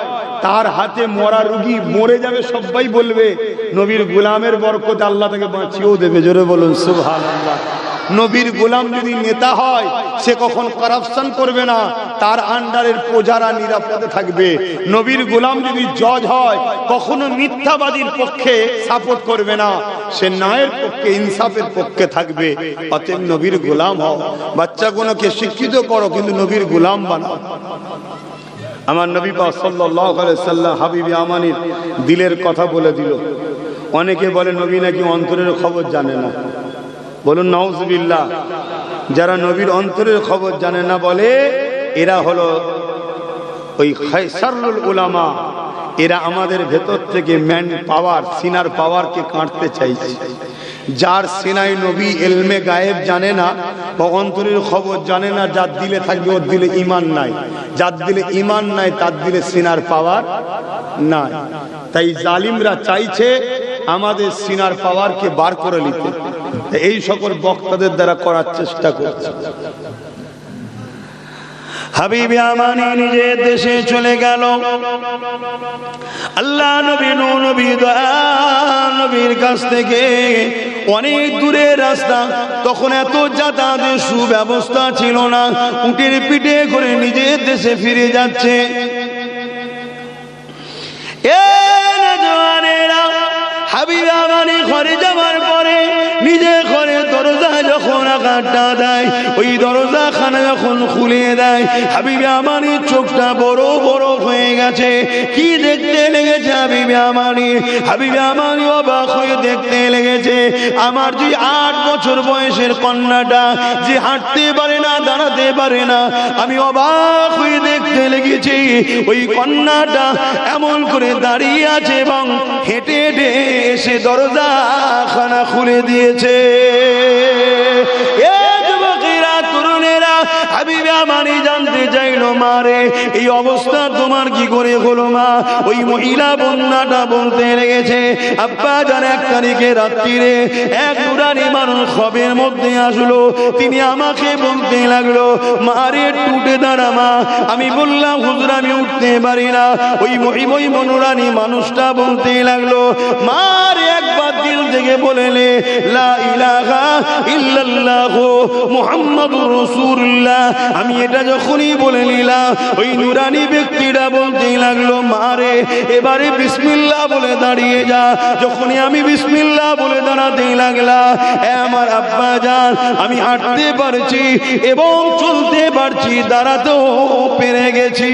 S1: তার হাতে মরা রোগী মরে যাবে, সবাই বলবে নবীর গোলামের বরকতে আল্লাহ তাকে বাঁচিয়েও দেবে। জোরে বলুন সুবহানাল্লাহ।
S2: নবীর গোলাম যদি নেতা হয় সে কখন কারাপশন করবে না, তার আন্ডারের প্রজারা নিরাপদে থাকবে। নবীর গোলাম যদি জজ হয় কখনো মিথ্যাবাদীর পক্ষে সাপোর্ট করবে না, সে ন্যায়ের পক্ষে ইনসাফের পক্ষে থাকবে। অতএব নবীর গোলাম হও, বাচ্চাগুলোকে শিক্ষিত করো কিন্তু নবীর গোলাম বানাও। আমার নবী পাক সাল্লাল্লাহু আলাইহি সাল্লাম হাবিবে আমানির দিলের কথা বলে দিল। অনেকে বলে নবী নাকি অন্তরের খবর জানে না, বলুন নাউজুবিল্লাহ। যারা নবীর অন্তরের খবর জানে না বলে এরা হলো ওই খায়সারুল উলামা, এরা আমাদের ভেতর থেকে ম্যান পাওয়ার, সিনার পাওয়ারকে কাটতে চাইছে। যার সিনায় নবী এলমে গায়েব জানে না বা অন্তরের খবর জানে না, যার দিলে থাকবে ওর দিলে ঈমান নাই, যার দিলে ঈমান নাই তার দিলে সিনার পাওয়ার নাই। তাই জালিমরা চাইছে আমাদের সিনার পাওয়ারকে বার করে নিতে, এই সকল বক্তাদের দ্বারা করার চেষ্টা করছে।
S1: হাবিবে আমানি নিজের দেশে চলে গেল। আল্লাহ নবী নবী নবীর কাছ থেকে অনেক দূরের রাস্তা, তখন এত যাতায়াতের সুব্যবস্থা ছিল না, উটের পিঠে করে নিজের দেশে ফিরে যাচ্ছে। হাবিবে আমানি ঘরে যাওয়ার পরে নিজে ঘরে দরজা যখন আঘাতটা দেয়, ওই দরজা খানা যখন খুলে দেয়, হাবিবে আমানি চোখটা বড় বড় হয়ে গেছে। কি দেখতে লেগেছে হাবিবে আমানি? হাবিবে আমানি অবাক হয়ে দেখতে লেগেছে আমার যে 8 বছর বয়সের কন্যাটা যে হাঁটতে পারে না, দাঁড়াতে পারে না, আমি অবাক হয়ে দেখতে লেগেছি ওই কন্যাটা এমন করে দাঁড়িয়ে আছে এবং হেঁটে হেঁটে এসে দরজা খানা খুলে দিয়েছে। তরুণেরা, হাবিবে আমানি জানতে চাইলো মারে এই অবস্থা তোমার কি করে হলো মা? ওই মহিলা বন্যাটা বলতে লেগেছে, আব্বা জান 1 তারিখে রাত্রিরে এক নুরানি মানুষ খবের মধ্যে আসলো, তিনি আমাকে বলতে লাগলো মারে টুটে দাঁড়া মা। আমি বললাম হুজুর আমি উঠতে পারি না। ওই নুরানি মানুষটা বলতে লাগলো মারে একবার দিল থেকে বলেলে লা ইলাহা ইল্লাল্লাহ মুহাম্মাদুর রাসূলুল্লাহ। আমি এটা যখনই বলে নিলাম ওই নুরানি ব্যক্তিটা বলতে লাগলো মারে এবারে বিসমিল্লাহ বলে দাঁড়িয়ে যা। যখনই আমি বিসমিল্লাহ বলে দাঁড়াতে লাগলাম, আমার আব্বা জান আমি হাঁটতে পারছি এবং চলতে পারছি, দাঁড়াতেও পেরে গেছি।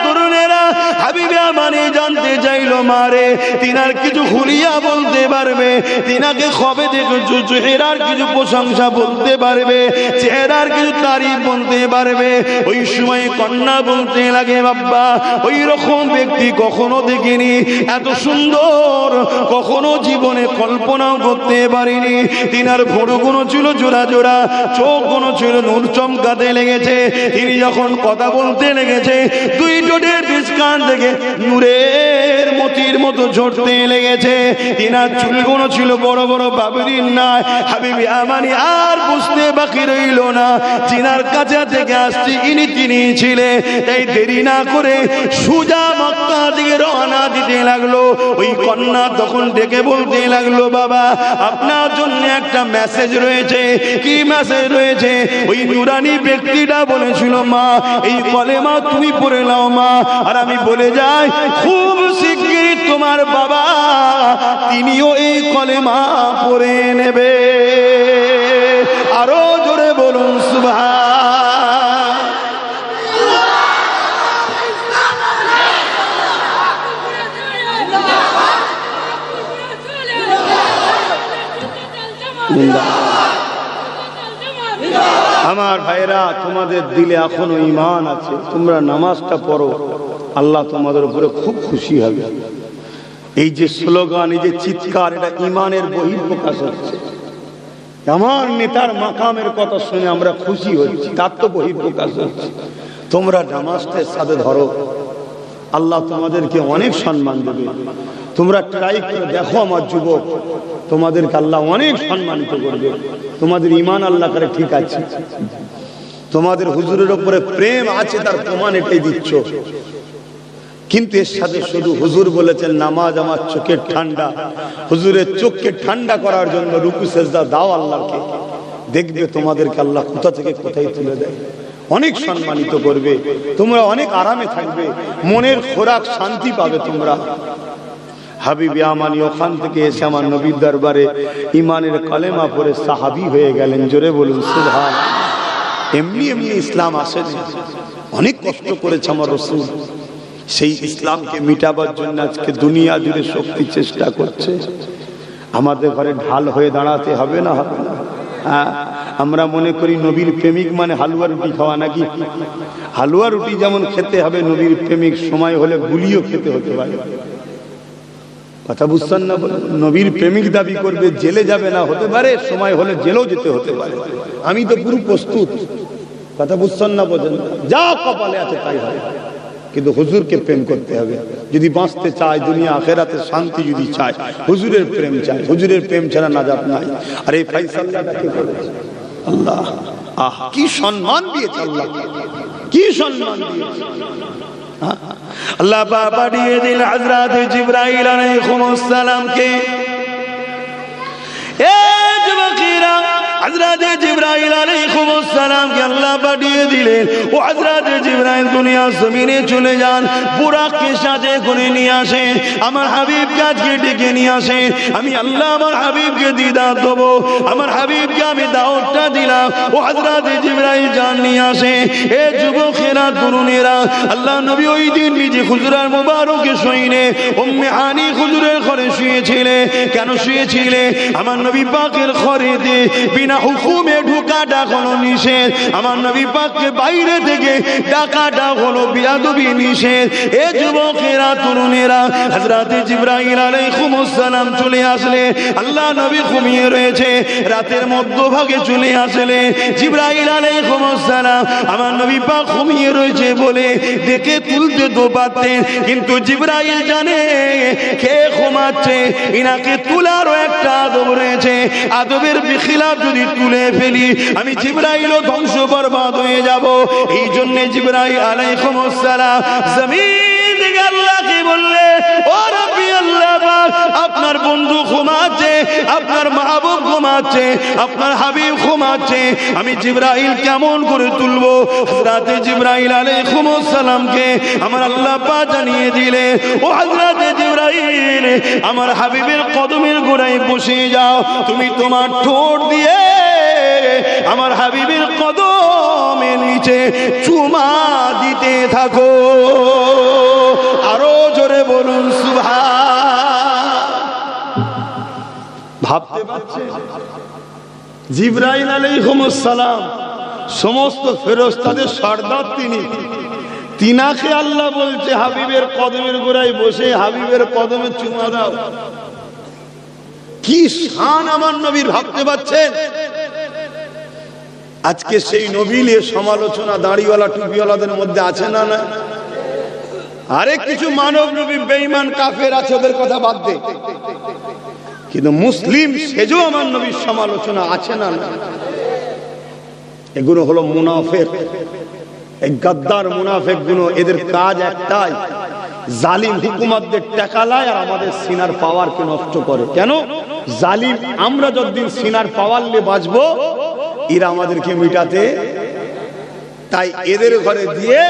S1: তরুণেরা, হাবিবে আমানি জানতে চাইলো মারে তিনার কিছু হুলিয়া বলতে পারবে, তিনাকে খবে দেখে চেহারার কিছু প্রশংসা বলতে পারবে, চেহারার কিছু তারিফ বলতে পারবে। ওই সময় কন্যা বলতে লাগে বাবা ওই রকম ব্যক্তি কখনো দেখিনি, এত সুন্দর কখনো জীবনে কল্পনাও করতে পারিনি। তিনার ভোরগুলো ছিল জোড়া জোড়া, চোখগুলো ছিল নূর চমকাতে লেগেছে। তিনি যখন কথা বলতে লেগেছে দুই ঠোঁটের বিস্কান থেকে নূরের মতির মতো ঝরতে লেগেছে। তিনার চুলগুলো ছিল বড় বড় বাবরির ন্যায়। হাবিবে আমানি আর বুঝতে বাকি রইল না তিনার কাছে থেকে আসছে ইনি তিনি ছিলেন। তাই দেরি না করে সুজা মক্কা দিকে রওনা দিতে লাগলো। ওই কন্যা তখন ডেকে বলতে লাগলো বাবা আপনার জন্য একটা মেসেজ রয়েছে। কি মেসেজ রয়েছে? ওই নুরানি ব্যক্তিটা বলেছিল মা এই কলেমা তুমি পড়ে নাও মা। আর আমি বলে যাই খুব শিগগিরই তোমার বাবা তিনিও এই কলেমা পড়ে নেবে। আরো জোরে বলুন সুবহান।
S2: আমার ভাইরা তোমাদের দিলে এখনো ঈমান আছে, তোমরা নামাজটা পড়ো, আল্লাহ তোমাদের উপরে খুব খুশি হবে। এই যে স্লোগান, এই যে চিৎকার, এটা ঈমানের বহিঃপ্রকাশ হচ্ছে। আমার নেতার মাকামের কথা শুনে আমরা খুশি হচ্ছি, তার তো বহিঃপ্রকাশ হচ্ছে। তোমরা নামাজটার সাথে ধরো, আল্লাহ তোমাদেরকে অনেক সম্মান দেবে। তোমরা ট্রাই করে দেখো আমার যুবক, তোমাদেরকে আল্লাহ অনেক সম্মানিত করবে। তোমাদের ঈমান আল্লাহ করে ঠিক আছে, তোমাদের হুজুরের উপরে প্রেম আছে, তার প্রমাণ এটাই দিচ্ছ। কিন্তু এর সাথে শুধু হুজুর বলেছেন নামাজ আমার চোখের ঠান্ডা। হুজুরের চোখকে ঠান্ডা করার জন্য রুকু সেজদা দাও আল্লাহকে, দেখবে তোমাদেরকে আল্লাহ কোথা থেকে কোথায় তুলে দেয়, অনেক সম্মানিত করবে, তোমরা অনেক আরামে থাকবে, মনের খোরাক শান্তি পাবে তোমরা। হাবিব ইয়ামানি ওখান থেকে এসে আমার নবীর দরবারে ইমানের কালেমা পড়ে সাহাবী হয়ে গেলেন। জোরে বলুন সুবহান। এমনি এমনি ইসলাম আসেনি, অনেক কষ্ট করেছে আমার রাসূল। সেই ইসলামকে মিটাবার জন্য আজকে দুনিয়া জুড়ে শক্তি চেষ্টা করছে। আমাদের ঘরে ঢাল হয়ে দাঁড়াতে হবে না? হবে না? হ্যাঁ, আমরা মনে করি নবীর প্রেমিক মানে হালুয়া রুটি খাওয়া, নাকি? হালুয়া রুটি যেমন খেতে হবে, নবীর প্রেমিক সময় হলে গুলিও খেতে হতে পারে। কথা বুঝছেন না? নবীর প্রেমিক দাবি করবে, জেলে যাবে না, হতে পারে সময় হলে জেলেও যেতে হতে পারে। আমি তো পুরো প্রস্তুত। কথা বুঝছেন না? বোঝেন? যা কপালে আছে তাই হবে, কিন্তু হুজুরকে প্রেম করতে হবে। যদি বাঁচতে চায়, দুনিয়া আখেরাতে শান্তি যদি চায়, হুজুরের প্রেম চায়। হুজুরের প্রেম ছাড়া নাজাত নাই। আর এই ফয়সালাটা কে করেছে? আল্লাহ। আহ, কি সম্মান দিয়েছে আল্লাহ, কি সম্মান দিয়েছে।
S1: আল্লাহ পাক পাঠিয়ে দিল হযরত জিবরাইল আলাইহিস সালামকে। এ যুবকেরা, হযরত জিবরাইল আলাইহিস সালামকে আল্লাহ পাঠিয়ে দিলেন। ও হযরত জিবরাইল দুনিয়া জমিনে চলে যান, বুরাককে সাথে করে নিয়ে আসেন, আমার হাবিবকে আজকে ডেকে নিয়ে আসেন। আমি আল্লাহ আমার হাবিবকে দিদার দেব, আমার হাবিবকে আমি দাওয়াতটা দিলাম। ও হযরত জিবরাইল যান নিয়ে আসেন। এ যুবকেরা, তরুণেরা, আল্লাহ নবী ওই দিন নিজে হুজুরার মুবারকে শুইনে উম্মে হানি হুজুরের ঘরে শুয়েছিলেন। কেন শুয়েছিলেন? আমার নবী পাকের ঘরেতে বিনা হুকুমে ঢোকাটা হলো নিষেধ। আমার নবী পাককে বাইরে থেকে ডাকাটা হলো বিয়াদবি নিষেধ। এ যুবকেরা, তরুণেরা, হযরত জিবরাইল আলাইহিস সালাম চলে আসলে, আল্লাহ নবী ঘুমিয়ে রয়েছে, রাতের মধ্যভাগে চলে আসলে জিবরাইল আলাইহিস সালাম আমার নবী পাক ঘুমিয়ে রয়েছে বলে দেখে তুলতে তো পারতেন, কিন্তু জিবরাইল জানে কে ঘুমাচ্ছে, ইনাকে তুলারও একটা আদব রয়েছে। আদবের বিখিলাফ যদি তুলে ফেলি আমি জিবরাইলও ধ্বংস বরবাদ হয়ে যাব। এই জন্য জিবরাইল আলাইহিস সালাম জমিন থেকে আল্লাহকে বললে, ও রব্বি আল্লাহ পাক, আপনার বন্ধু ঘুমাচ্ছে, আপনার মাহবুব ঘুমাচ্ছে, আপনার হাবিব ঘুমাচ্ছে, আমি জিবরাইল কেমন করে তুলবো? হযরত জিবরাইল আলাইহিস সালামকে আমার আল্লাহ পাক জানিয়ে দিলে, ও হযরত জিবরাইল, আমার হাবিবের কদমের গোড়ায় বসে যাও, তুমি তোমার ঠোঁট দিয়ে আমার হাবিবের কদমের নিচে চুমা দিতে থাকো। আরো জোরে বলুন সুবহান।
S2: ভাবতে পারছেন? জিবরাইল আলাইহিস সালাম সমস্ত ফেরেশতাদের সর্দার, তিনাকে আল্লাহ বলছে হাবিবের কদমের গোড়ায় বসে হাবিবের কদমে চুমা দাও। কি শান আমার নবীর, ভাবতে পারছেন? আজকে সেই নবী নিয়ে সমালোচনা দাড়িওয়ালা টুপিওয়ালাদের মধ্যে আছে না? না, আরে কিছু মানব নবী বেঈমান কাফের আছে, ওদের কথা বাদ দে, কিন্তু মুসলিম সেজো আমার নবীর সমালোচনা আছে না? না, এগুলো হলো মুনাফিক, এই গাদ্দার মুনাফিক গুলো। এদের কাজ একটাই, জালিম হুকুমতদের টাকা লায় আর আমাদের সিনার পাওয়ারকে নষ্ট করে। কেন? জালিম আমরা যতদিন সিনার পাওয়ার নিয়ে বাঁচবো, এরা আমাদেরকে মিটাতে, তাই এদের ঘরে দিয়ে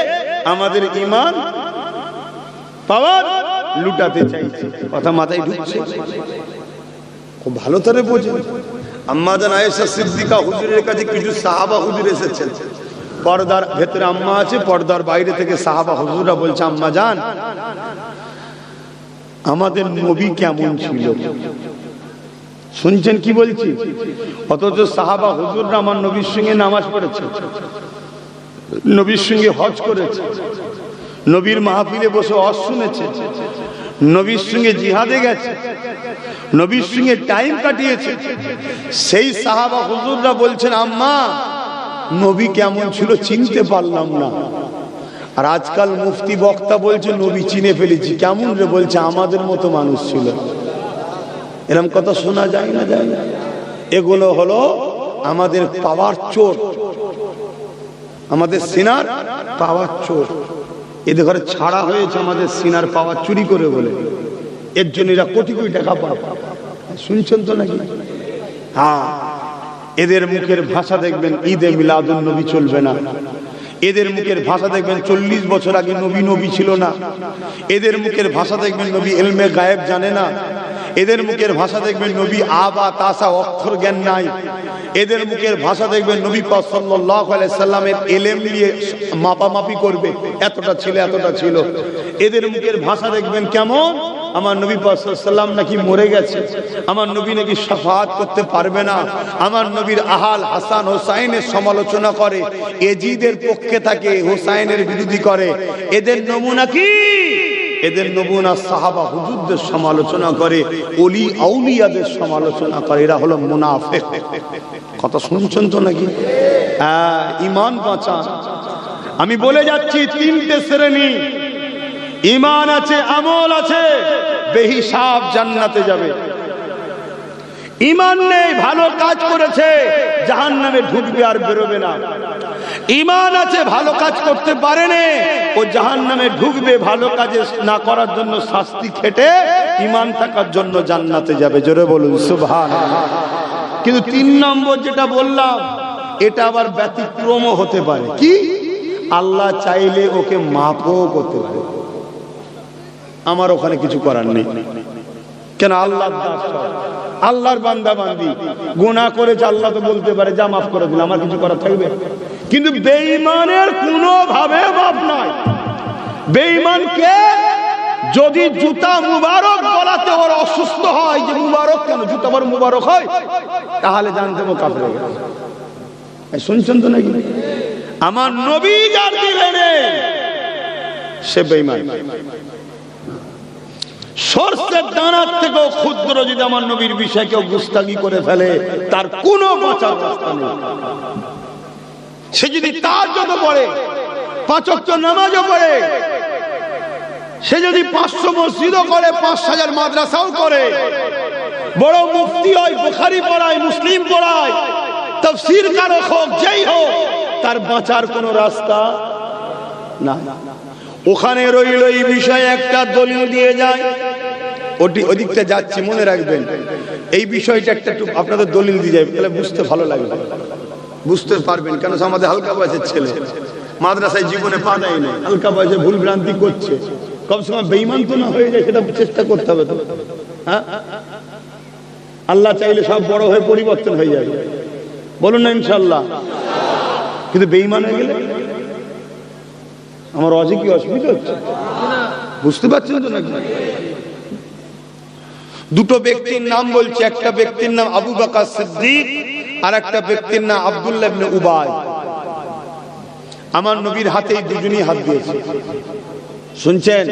S2: আমাদের ঈমান পাওয়ার লুটাতে চাইছে। কথা মাথায় ঢুকছে? খুব ভালো করে বোঝেন। আম্মা জান আয়েশা সিদ্দিকা হুজুরের কাছে কিছু সাহাবা হুজুর এসেছেন, পর্দার ভেতরে আম্মা আছে, পর্দার বাইরে থেকে সাহাবা হুজুররা বলছে, আম্মা জান, আমাদের নবী কেমন ছিল? শুনছেন কি বলছি? অথচ সাহাবা হুজুররা আমার নবীর সঙ্গে নামাজ পড়েছে, নবীর সঙ্গে হজ করেছে, নবীর মাহফিলে বসে ওয়াজ শুনেছে, নবীর সঙ্গে জিহাদে গেছে, নবীর সঙ্গে টাইম কাটিয়েছে। সেই সাহাবা হুজুররা বলছেন, আম্মা নবী কেমন ছিল চিনতে পারলাম না। আর আজকাল মুফতি বক্তা বলছে নবী চিনে ফেলেছি। কেমন রে? বলছে আমাদের মতো মানুষ ছিল। এরকম কথা শোনা যায় না? যায় না? এগুলো হলো আমাদের পাওয়ার চোর, আমাদের সিনার পাওয়ার চোর। এদের ঘরে ছাড়া হয়েছে আমাদের সিনার পাওয়ার চুরি করে বলে, এর জন্য এরা কোটি কোটি টাকা পায়। শুনছেন তো নাকি? হ্যাঁ, এদের মুখের ভাষা দেখবেন ঈদে মিলাদুন নবী চলবে না। এদের মুখের ভাষা দেখবেন 40 বছর আগে নবী ছিল না। এদের মুখের ভাষা দেখবেন নবী ইলমে গায়েব জানে না। এদের মুখের ভাষা দেখবেন নবী আবা তাসা অক্ষর জ্ঞান নাই। এদের মুখের ভাষা দেখবেন নবী পাক সাল্লাল্লাহু আলাইহি সাল্লামের ইলম নিয়ে মাপামাপি করবে, এতটা ছিল এতটা ছিল। এদের মুখের ভাষা দেখবেন কেমন, আমার নবী পাক সাল্লাল্লাহু আলাইহি সাল্লাম নাকি মরে গেছে, আমার নবী নাকি শাফাআত করতে পারবে না, আমার নবীর আহাল হাসান হোসাইনের সমালোচনা করে, এজিদের পক্ষে থাকে, হোসাইনের বিরোধী করে। এদের নমুনা কি? এদের নমুনা সাহাবা হুজুরদের সমালোচনা করে, ওলি আউলিয়াদের সমালোচনা করে। এরা হলো মুনাফিক। কথা শুনছেন তো নাকি? হ্যাঁ, ঈমান বাঁচান। আমি বলে যাচ্ছি, তিনটে শ্রেণী, ঈমান আছে, আমল আছে, বেহিসাব জান্নাতে যাবে। ঈমান নেই, ভালো কাজ করেছে, জাহান্নামে ঢুকবে আর বেরোবে না। ঈমান আছে, ভালো কাজ করতে পারেনি, ও জাহান্নামে ঢুকবে, ভালো কাজ না করার জন্য শাস্তি খেটে ঈমান থাকার জন্য জান্নাতে যাবে। জোরে বলুন সুবহানাল্লাহ। কিন্তু 3 নম্বর যেটা বললাম, এটা আবার ব্যতিক্রমও হতে পারে। কি? আল্লাহ চাইলে ওকে মাফও করতে পারে। আমার ওখানে কিছু করার নেই। কেন? আল্লাহর দাস, আল্লাহর বান্দা বান্দি গুনাহ করেছে, আল্লাহ তো বলতে পারে যা মাফ করে দিলাম, আমার কিছু করার থাকবে? কিন্তু বেঈমানের কোনো ভাবে মাফ নাই। বেঈমানকে যদি জুতা মুবারক বলাতে ওর অসুস্থ হয়, যে মুবারক কেন, জুতা বড় মুবারক হয়, তাহলে জানতে হবে কাফের হয়ে গেছে। শুনছেন তো নাকি? আমার নবী যার দিলে নেই, সে বেঈমান। সরষের দানার থেকেও ক্ষুদ্র যদি আমার নবীর বিষয়ে কেউ গুস্তাগি করে ফেলে, তার কোনো বাঁচার রাস্তা নেই। সে যদি তার যত পড়ে, 5 ওয়াক্ত নামাজও পড়ে, সে যদি 500 মসজিদও করে, 5000 মাদ্রাসাও করে, বড় মুফতি হয়, বুখারী পড়ায়, মুসলিম পড়ায়, তাফসীর কারক হোক, যেই হোক, তার বাঁচার কোনো রাস্তা না। ওখানে রইল এই বিষয়ে একটা দলিল দিয়ে যায়, ওদিকটা যাচ্ছি, মনে রাখবেন এই বিষয়টা একটা আপনাদের দলিল দিয়ে যাবে, তাহলে বুঝতে ভালো লাগবে, বুঝতে পারবেন। কেন? আমাদের হালকা বয়সের ছেলে মাদ্রাসায় জীবনে পা দেয় না, হালকা বয়সে ভুল ভ্রান্তি করছে, কম সময় বেঈমান তো না হয়ে যায়, সেটা চেষ্টা করতে হবে তো। হ্যাঁ, আল্লাহ চাইলে সব বড় হয়ে পরিবর্তন হয়ে যাবে, বলুন না ইনশাআল্লাহ। কিন্তু বেঈমান হয়ে গেলে আমার অজে কি অসুবিধা হচ্ছে? বুঝতে পারছেন তো নাকি? দুটো ব্যক্তির নাম বলছে, একটা ব্যক্তির নাম আবু বকর সিদ্দিক, আর একটা ব্যক্তির নাম আব্দুল্লাহ ইবনে উবাই। আমার নবীর হাতেই দুজনই হাত দিয়েছে। শুনছেন?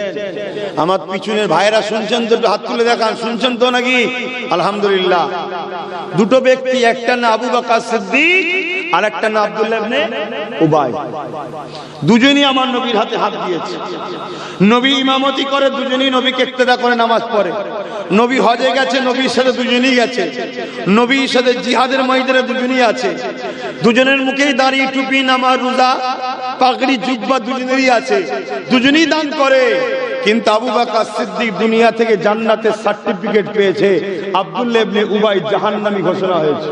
S2: আমার পিছনের ভাইরা শুনছেন তো? হাত তুলে দেখান, শুনছেন তো নাকি? আলহামদুলিল্লাহ। দুটো ব্যক্তি, একটা না আবু বকর সিদ্দিক, আর একটা না আব্দুল্লাহ ইবনে উবাই, দুজনই আমার নবীর হাতে হাত দিয়েছে। নবী ইমামতি করে, দুজনই নবীকে ইক্তেদা করে নামাজ পড়ে। নবী হজে গেছে, নবীর সাথে দুজনই গেছে। নবীর সাথে জিহাদের ময়দানে দুজনই আছে। দুজনের মুখেই দাড়ি, টুপি, নামাজ, রোজা, পাগড়ি, জুব্বা দুজনেরই আছে। দুজনই দান করে। কিন্তু আবু বকর সিদ্দিক দুনিয়া থেকে জান্নাতের সার্টিফিকেট পেয়েছে, আব্দুল্লাহ ইবনে উবাই জাহান্নামী ঘোষণা হয়েছে।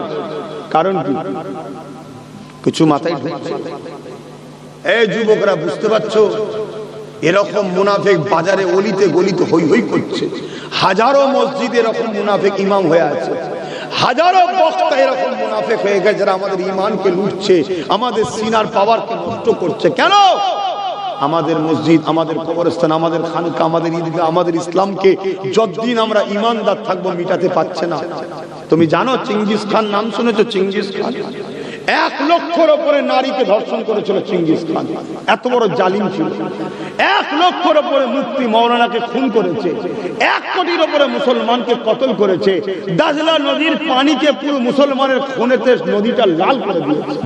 S2: কারণ কি? কিছু মাথায় ঢুকছে? এই যুবকরা, বুঝতে পারছো? এরকম মুনাফিক বাজারে অলিতে গলিতে হই হই করছে। হাজারো মসজিদে এরকম মুনাফিক ইমাম হয়ে আছে, হাজারো বক্তা এরকম মুনাফিক হয়ে গেছে, যারা আমাদের ঈমানকে লুটছে, আমাদের সিনার পাওয়ারকে নষ্ট করছে। কেন? আমাদের মসজিদ, আমাদের কবরস্থান, আমাদের খানকা, আমাদের ঈদগাহ, আমাদের ইসলামকে যতদিন আমরা ঈমানদার থাকবো মিটাতে পারছে না। তুমি জানো চেঙ্গিস খান নাম শুনেছো? চেঙ্গিস খান 1 লক্ষের উপরে নারীকে ধর্ষণ করেছিল। চেঙ্গিস খান এত বড় জালিম ছিল। 1 লক্ষের উপরে মুফতি মাওলানাকে খুন করেছে। 1 কোটির উপরে মুসলমানকে কতল করেছে। দাজলা নদীর পানিকে পুরো মুসলমানের খুনেতে নদীটা লাল করে দিয়েছে।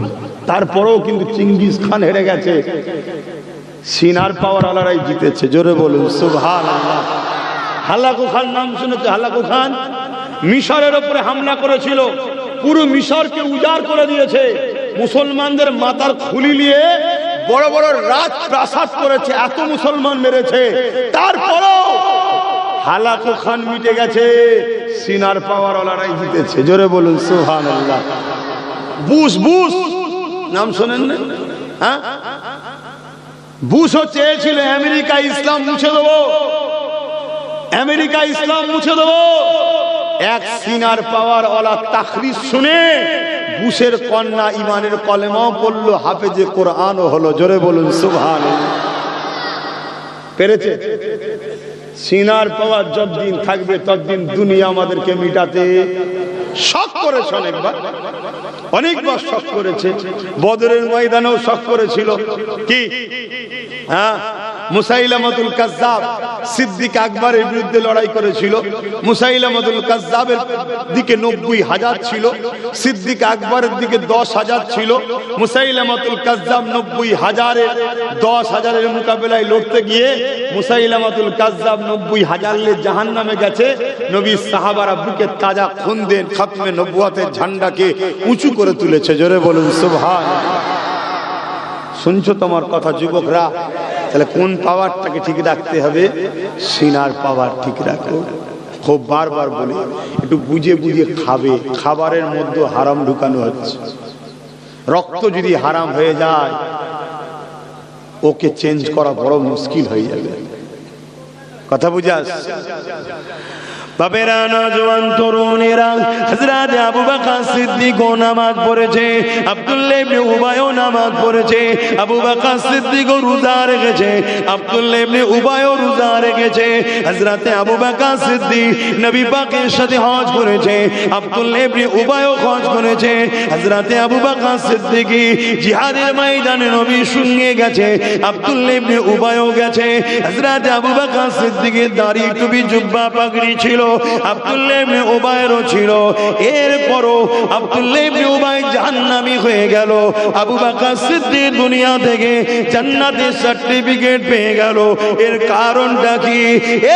S2: তারপরেও কিন্তু চেঙ্গিস খান হেরে গেছে। সিনার পাওয়ার আলারাই জিতেছে। জোরে বলুন সুবহানাল্লাহ। হালাকু খান নাম শুনেছে? হালাকু খান মিশরের উপরে হামলা করেছিল, পুরো মিশরকে উজাড় করে দিয়েছে। মুসলমানদের মাথার খুলি নিয়ে বড় বড় রাজ প্রাসাদ করেছে, এত মুসলমান মেরেছে, তারপরও হালাকু খান মিটে গেছে, সিনার পাওয়ার ওলারাই জিতেছে। জোরে বলুন সুবহানাল্লাহ। বুশ বুশ নাম শোনেন না? হ্যাঁ, বুশও চেয়েছিল আমেরিকা ইসলাম মুছে দেবো, আমেরিকা ইসলাম মুছে দেবো। এক সিনার পাওয়ার ওলা তাকরির শুনে বুশের কন্যা ইমানের কলেমাও পড়লো, হাফেজে কোরআনও হলো। জোরে বলুন সুবহানাল্লাহ। পেরেছে? সিনার পাওয়ার যতদিন থাকবে ততদিন দুনিয়া আমাদেরকে মিটাতে শখ করেছে, অনেকবার শখ করেছে। বদরের ময়দানেও শখ করেছিল। কি? হ্যাঁ, মুসাইলামাতুল কাজ্জাব সিদ্দিক আকবরের বিরুদ্ধে লড়াই করেছিল। মুসাইলামাতুল কাজ্জাবের দিকে 90,000 ছিল, সিদ্দিক আকবরের দিকে 10,000 ছিল। মুসাইলামাতুল কাজ্জাব 90,000-এর 10,000-এর মোকাবেলায় লড়তে গিয়ে মুসাইলামাতুল কাজ্জাব 90,000 জাহান্নামে গেছে। নবীর সাহাবারা বুকে তাজা খুন দেন খাতমে নবুয়তের ঝান্ডাকে উঁচু করে তুলেছে। জোরে বলুন সুবহানাল্লাহ। শুনছো তোমার কথা যুবকরা? তাহলে কোন পাওয়ারটাকে ঠিক রাখতে হবে? সিনার পাওয়ার ঠিক রাখো। খুব বারবার বলি, একটু বুঝে বুঝে খাবে। খাবারের মধ্যে হারাম ঢুকানো হচ্ছে। রক্ত যদি হারাম হয়ে যায়, ওকে চেঞ্জ করা বড় মুশকিল হয়ে যাবে। কথা বুঝে আসছে?
S1: বাবেরা, নওজোয়ান তরুণেরা, হযরত আবু বকর সিদ্দিক নামাজ পড়েছে, আব্দুল্লাহ ইবনে উবাইও নামাজ পড়েছে, আবু বকর সিদ্দিক রোজা রেখেছে, আব্দুল্লাহ ইবনে উবাইও রোজা রেখেছে। হযরত আবু বকর সিদ্দিক নবী পাকের সাথে হজ করেছে, আব্দুল্লাহ ইবনে উবাইও হজ করেছে। হযরত আবু বকর সিদ্দিক জিহাদের ময়দানে নবীর সঙ্গে গেছে, আব্দুল্লাহ ইবনে উবাইও গেছে। হযরত আবু বকর সিদ্দিকের দাড়ি টুপি জুব্বা পাগড়ি ছিল, আব্দুল্লাহ ইবনে উবাইরও ছিল। এরপরও আব্দুল্লাহ ইবনে উবাই জাহান্নামী হয়ে গেল, আবু বকর সিদ্দিক দুনিয়া থেকে জান্নাতের সার্টিফিকেট পেয়ে গেল। এর কারণটা কি?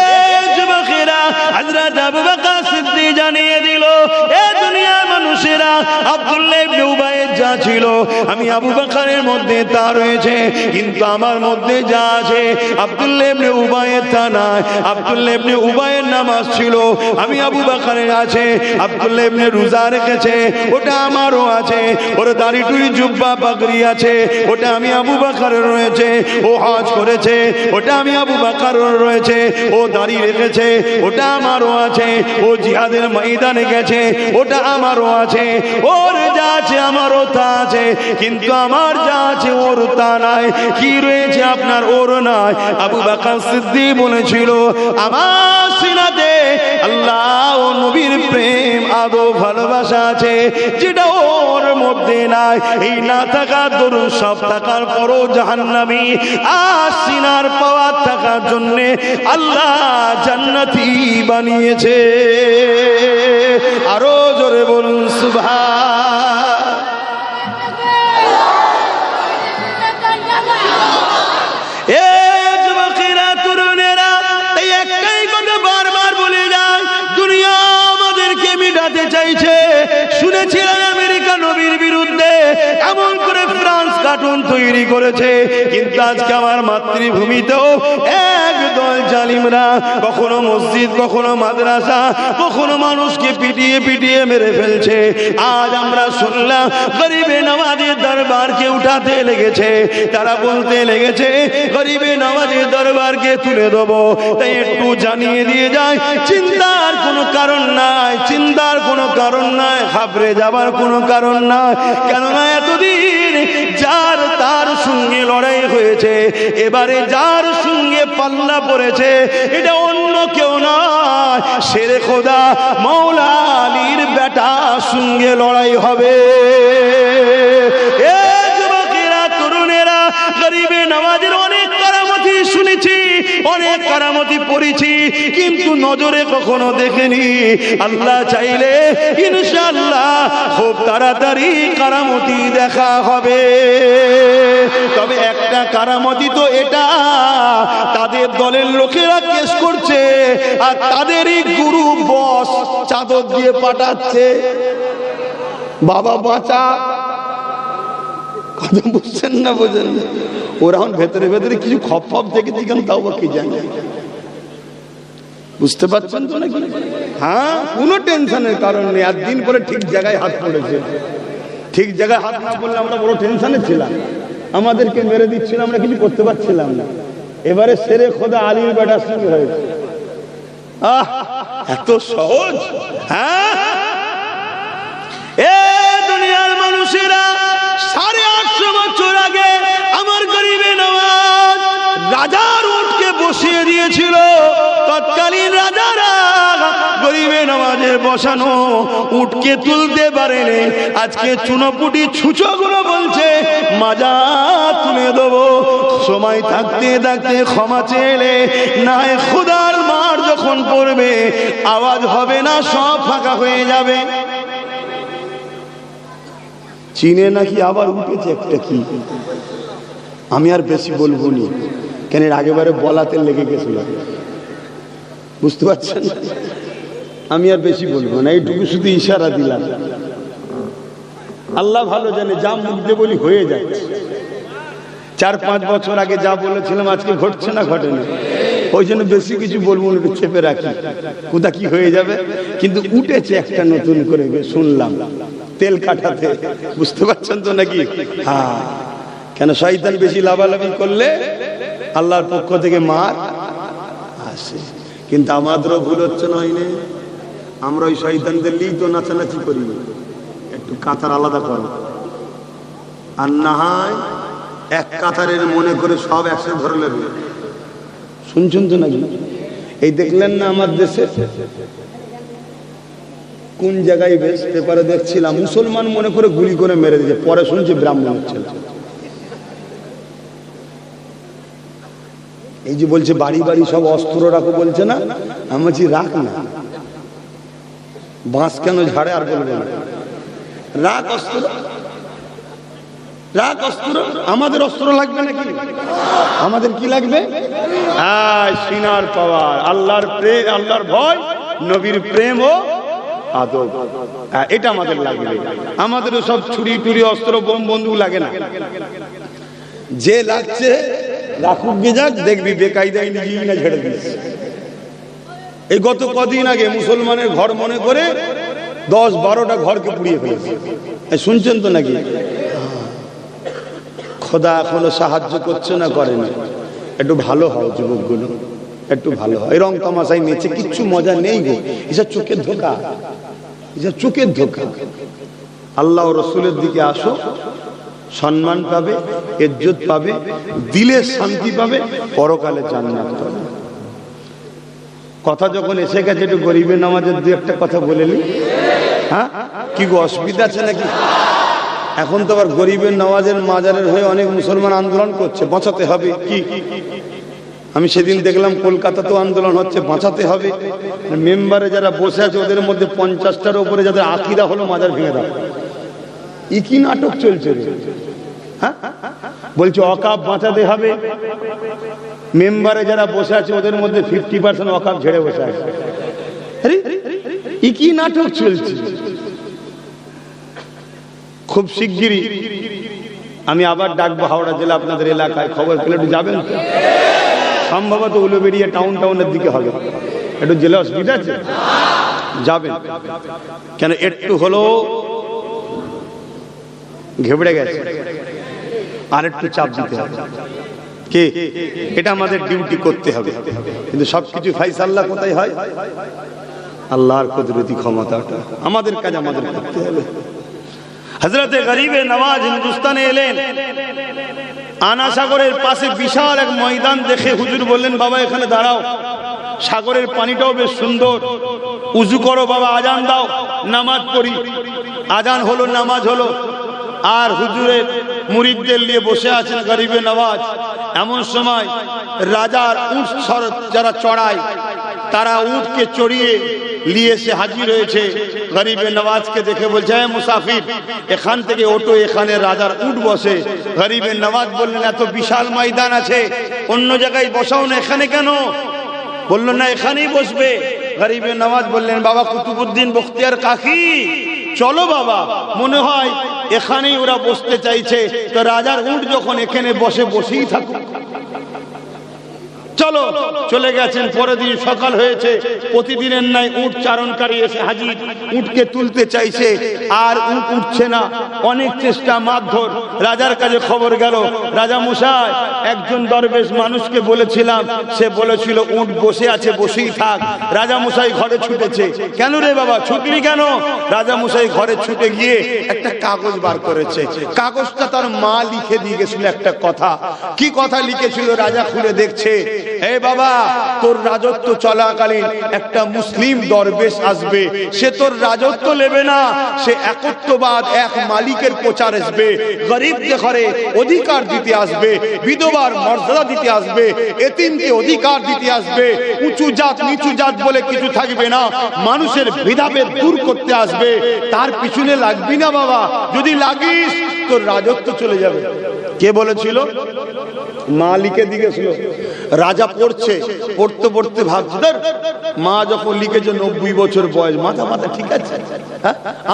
S1: এই যুবকেরা, হযরত আবু বকর সিদ্দিক জানিয়ে দিল, এ দুনিয়ার মানুষেরা, আব্দুল্লাহ ইবনে উবাইয়ের যা ছিল আমি আবু বকরের মধ্যে তা রয়েছে, কিন্তু আমার মধ্যে যা আছে আব্দুল্লাহ ইবনে উবাইয়ের তা নাই। আব্দুল্লাহ ইবনে উবাইয়ের নামাজ ছিল, আমি আবু বকরের আছে। আব্দুল্লাহ ইবনে রোজা রেখেছে, ওটা আমারও আছে। ওর দাড়ি টুড়ি জুব্বা পাগড়ি আছে, ওটা আমি আবু বকরের রয়েছে। ও হজ করেছে, ওটা আমি আবু বকরের রয়েছে। ও দাড়ি রেখেছে, ওটা আমারও আছে। ও জিহাদের ময়দানে গেছে, ওটা আমারও আছে। ওর যা আছে আমারও তা আছে, কিন্তু আমার যা আছে ওর তা নাই। কি রয়েছে আপনার, ওর নাই। আবু বকর সিদ্দিক বলেছিল, আমার সিনাতে আল্লাহ ও নবীর প্রেম আদো ভালোবাসা আছে, যেটা ওর মধ্যে নাই। এই না থাকার দরুন সব থাকার পরও জাহান্নামী। আর সিনার পাওয়ার থাকার জন্যে আল্লাহ জান্নাতি বানিয়েছে। আরো জোরে বলুন সুবহান। এ যুবকেরা, তরুণেরা, এই একটাই কথা বারবার বলে যায়, দুনিয়া আমাদেরকে মিটাতে চাইছে। শুনেছিলাম আমেরিকা নবীর বিরুদ্ধে এমন করে ফ্রান্স কার্টুন তৈরি করেছে, কিন্তু আজকে আমার মাতৃভূমিতেও একদল জালিমরা কখনো মসজিদ, কখনো মাদ্রাসা, কখনো মানুষকে পিটিয়ে পিটিয়ে মেরে ফেলছে। আজ আমরা শুনলাম গরিবে নওয়াজের দরবারকে উঠাতে লেগেছে, তারা বলতে লেগেছে গরিবে নওয়াজের দরবারকে তুলে দেবো। তাই একটু জানিয়ে দিয়ে যায়, চিন্তার কোনো কারণ নাই, চিন্তার কোনো কারণ নাই, ঘাবড়ে যাবার কোনো কারণ নাই। কেননা এতদিন যার তার সঙ্গে লড়াই হয়েছে, এবারে যার সঙ্গে পাল্লা পড়েছে এটা অন্য কেউ নয়, শেরে খোদা মৌলা আলীর বেটা সঙ্গে লড়াই হবে। এ যুবকেরা, তরুণেরা, গরিবে নওয়াজের অনেক কারামতি শুনেছি, অনেক কারামতি পড়েছি, কিন্তু নজরে কখনো দেখিনি। আল্লাহ চাইলে ইনশাআল্লাহ খুব তাড়াতাড়ি কারামতি দেখা হবে। তবে একটা কারামতি তো এটা, তাদের দলের লোকেরা কেস করছে আর তাদেরই গুরু বস চাদর দিয়ে পাঠাচ্ছে, বাবা বাঁচা।
S2: কথা বুঝছেন না বোঝেন না? ওরা এখন ভেতরে ভেতরে কিছু খপ খপ দেখেছি কেন তাও বা কি জানি, বুঝতে পারছেন তো নাকি? হ্যাঁ, কোনো টেনশনের কারণ নেই। আর দিন পরে ঠিক জায়গায় হাত পড়েছে। ঠিক জায়গায় হাত না পড়লে আমরা বড় টেনশনে ছিলাম, আমাদেরকে মেরে দিচ্ছিল, আমরা কিছু করতে পারছিলাম না। এবারে সেরে খোদা আলীর বেটা শুরু হয়েছে। আহ, এত সহজ! হ্যাঁ,
S1: এ দুনিয়ার মানুষেরা 850 বছর আগে আমার গরিবে নওয়াজ রাজার উটকে বসিয়ে দিয়েছিল। তৎকালীন রাজারা গরিবে নওয়াজের বসানো উটকে তুলতে পারেনি। আজকে চুনোপুটি ছুঁচোগুলো বলছে মাজা তুলে দেবো। সময় থাকতে থাকতে ক্ষমা চেলে না হয় খুদার মার যখন পড়বে আওয়াজ হবে না, সব ফাঁকা হয়ে যাবে।
S2: চীনে নাকি আবার উঠেছে একটা কি, আমি আর বেশি বলবো নি, কেন এর আগেবারে বলাতে লেগে গেছিল, বুঝতে পারছেন? আমি আর বেশি বলবো না, এইটুকু শুধু ইশারা দিলাম। আল্লাহ ভালো জানে, যা মুখ দিয়ে বলি হয়ে যাচ্ছে। 4-5 বছর আগে যা বলেছিলাম আজকে ঘটছে না ঘটেনি, ওই জন্য বেশি কিছু বলবো না, একটু চেপে রাখি, কোথা কি হয়ে যাবে। কিন্তু উঠেছে একটা নতুন করে, শুনলাম তেল কাটাতে, বুঝতে পারছেন তো নাকি? হ্যাঁ, কেন শয়তান বেশি লাভালাভি করলে আল্লাহর পক্ষ থেকে মার আসে। কিন্তু আমাদেরও ভুল হচ্ছে না, হয়নি? আমরা ওই শয়তানদের লিই তো নাচানাচি করি, একটু কাতার আলাদা করো, আর না হয় এক কাতারের মনে করে সব একসাথে ধরে নেবে। শুনছেন তো নাকি? এই দেখলেন না আমার দেশে কোন জায়গায় বেশ পেপারে দেখছিলাম, মুসলমান মনে করে গুলি করে মেরে দিয়েছে, পরে শুনছি ব্রাহ্মণ ছিল। এই যে বলছে বাড়ি বাড়ি সব অস্ত্র রাখো বলছে না, আমি বলছি রাখ না, বাঁশ কেন ঝাড়ে আর বলবে না, রাখ অস্ত্র, রাখ অস্ত্র। আমাদের অস্ত্র লাগবে নাকি? আমাদের কি লাগবে? সিনার পাওয়ার, আল্লাহর প্রেম, আল্লাহর ভয়, নবীর প্রেম ও আদব, এটা আমাদের লাগবে। আমাদের সব ছুরি টুরি অস্ত্র বোম বন্দুক লাগে না। যে লাগছে রাখুক গে যাক, দেখবি বেকায়দায় নিজেই না ঝেড়ে দিচ্ছে। এই গত কদিন আগে মুসলমানের ঘর মনে করে 10-12টা ঘরকে পুড়িয়ে ফেলেছে, শুনছেন তো নাকি? খোদা এখনো সাহায্য করছে না, করেনি। একটু ভালো হও যুবকগুলো, একটু ভালো হয়। রং তামাশায় নেচে কিচ্ছু মজা নেই গো, এসব চোখের ধোকা, এসব চোখের ধোকা। আল্লাহ ও রসুলের দিকে আসো, সম্মান পাবে, ইজ্জত পাবে, দিলের শান্তি পাবে, পরকালে জান্নাত পাবে। কথা যখন এসে গেছে একটু গরিবের নামাজের দু একটা কথা বলে নি। হ্যাঁ, কি গো অসুবিধা আছে নাকি? এখন তো আবার গরিবের নওয়াজের মাজারের হয়ে অনেক মুসলমান আন্দোলন করছে, বাঁচাতে হবে। কি আমি সেদিন দেখলাম কলকাতাতেও আন্দোলন হচ্ছে, বাঁচাতে হবে। মেম্বারে যারা বসে আছে ওদের মধ্যে 50টার উপরে যাদের আকীদা হলো মাজার ভেঙে দাও। কি নাটক চলছে? হ্যাঁ, বলছে অকাপ বাঁচাতে হবে। মেম্বারে যারা বসে আছে ওদের মধ্যে 50% অকাপ ঝেড়ে বসে আছে। কি নাটক চলছে? খুব শিগগিরই আমি আবার ডাকবো হাওড়া জেলা, আপনাদের এলাকায় খবর পেলে একটু যাবেন। সম্ভবত উলুবেড়িয়া টাউনের দিকে হবে, একটু জেলা অসুবিধা আছে, যাবেন। কেন একটু হলো ঘেবড়ে গেছে, আর একটু চাপ দিতে হবে। কে? এটা আমাদের ডিউটি করতে হবে। কিন্তু সবকিছু ফাইসাল্লাহ কোথায় হয়? আল্লাহর কুদরতি ক্ষমতাটা, আমাদের কাজ আমাদের করতে হবে।
S1: হযরতে গরিবে নওয়াজ হিন্দুস্তানে এলেন। আনা সাগরের পাশে বিশাল এক ময়দান দেখে হুজুর বললেন, বাবা এখানে দাঁড়াও, সাগরের পানিটাও বেশ সুন্দর, উজু করো বাবা, আজান দাও, নামাজ পড়ি। আজান হলো, নামাজ হলো, আর হুজুরের মুরিদদের নিয়ে বসে আছেন গরিবে নওয়াজ। এমন সময় রাজার উট যারা চড়ায় তারা উটকে চড়িয়ে নিয়ে এসে হাজির হয়েছে। গরিবে নওয়াজকে দেখে বলছে, হে মুসাফির, এখান থেকে ওটো, এখানে রাজার উট বসে। গরিবে নওয়াজ বললেন, এত বিশাল ময়দান আছে, অন্য জায়গায় বসাও না, এখানে কেন? বলল না, এখানেই বসবে। গরিবে নওয়াজ বললেন, বাবা কুতুবউদ্দিন বখতিয়ার কাকি, চলো বাবা, মনে হয়
S2: এখানেই ওরা বসতে চাইছে। তো রাজার উট যখন এখানে বসেই থাকুক, চলো চলে গেছেন। পরের দিন সকাল হয়েছে, প্রতিদিনের নাই উট চারণকারী এসে হাজির, উটকে তুলতে চাইছে আর উট উঠছে না। অনেক চেষ্টা মারধর, রাজার কাছে খবর গেল, রাজা মশাই একজন দরবেশ মানুষকে বলেছিলাম, সে বলেছিল উট বসে আছে, বসেই থাক। রাজা মশাই ঘরে ছুটেছে। কেন রে বাবা ছুটলি কেন? রাজা মশাই ঘরে ছুটে গিয়ে একটা কাগজ বার করেছে। কাগজটা তার মা লিখে দিয়ে গেছিল একটা কথা। কি কথা লিখেছিল রাজা খুলে দেখছে, হে বাবা, তোর রাজত্ব চলাকালীন একটা মুসলিম দরবেশ আসবে, সে তোর রাজত্ব নেবে না, সে একত্ববাদ, এক মালিকের প্রচার আসবে, গরিবকে ঘরে অধিকার দিতে আসবে, বিধবার মর্যাদা দিতে আসবে, এতিমকে অধিকার দিতে আসবে, উঁচু জাত নিচু জাত বলে কিছু থাকবে না, মানুষের ভেদাভেদ দূর করতে আসবে। তার পিছনে লাগবি না বাবা, যদি লাগিস তোর রাজত্ব চলে যাবে। কে বলেছিল? মালিকের দিকে ছিল। রাজা পড়ছে, পড়তে পড়তে ভাবছে, মা যখন লিখেছে 90 বছর বয়স, মাথা ঠিক আছে,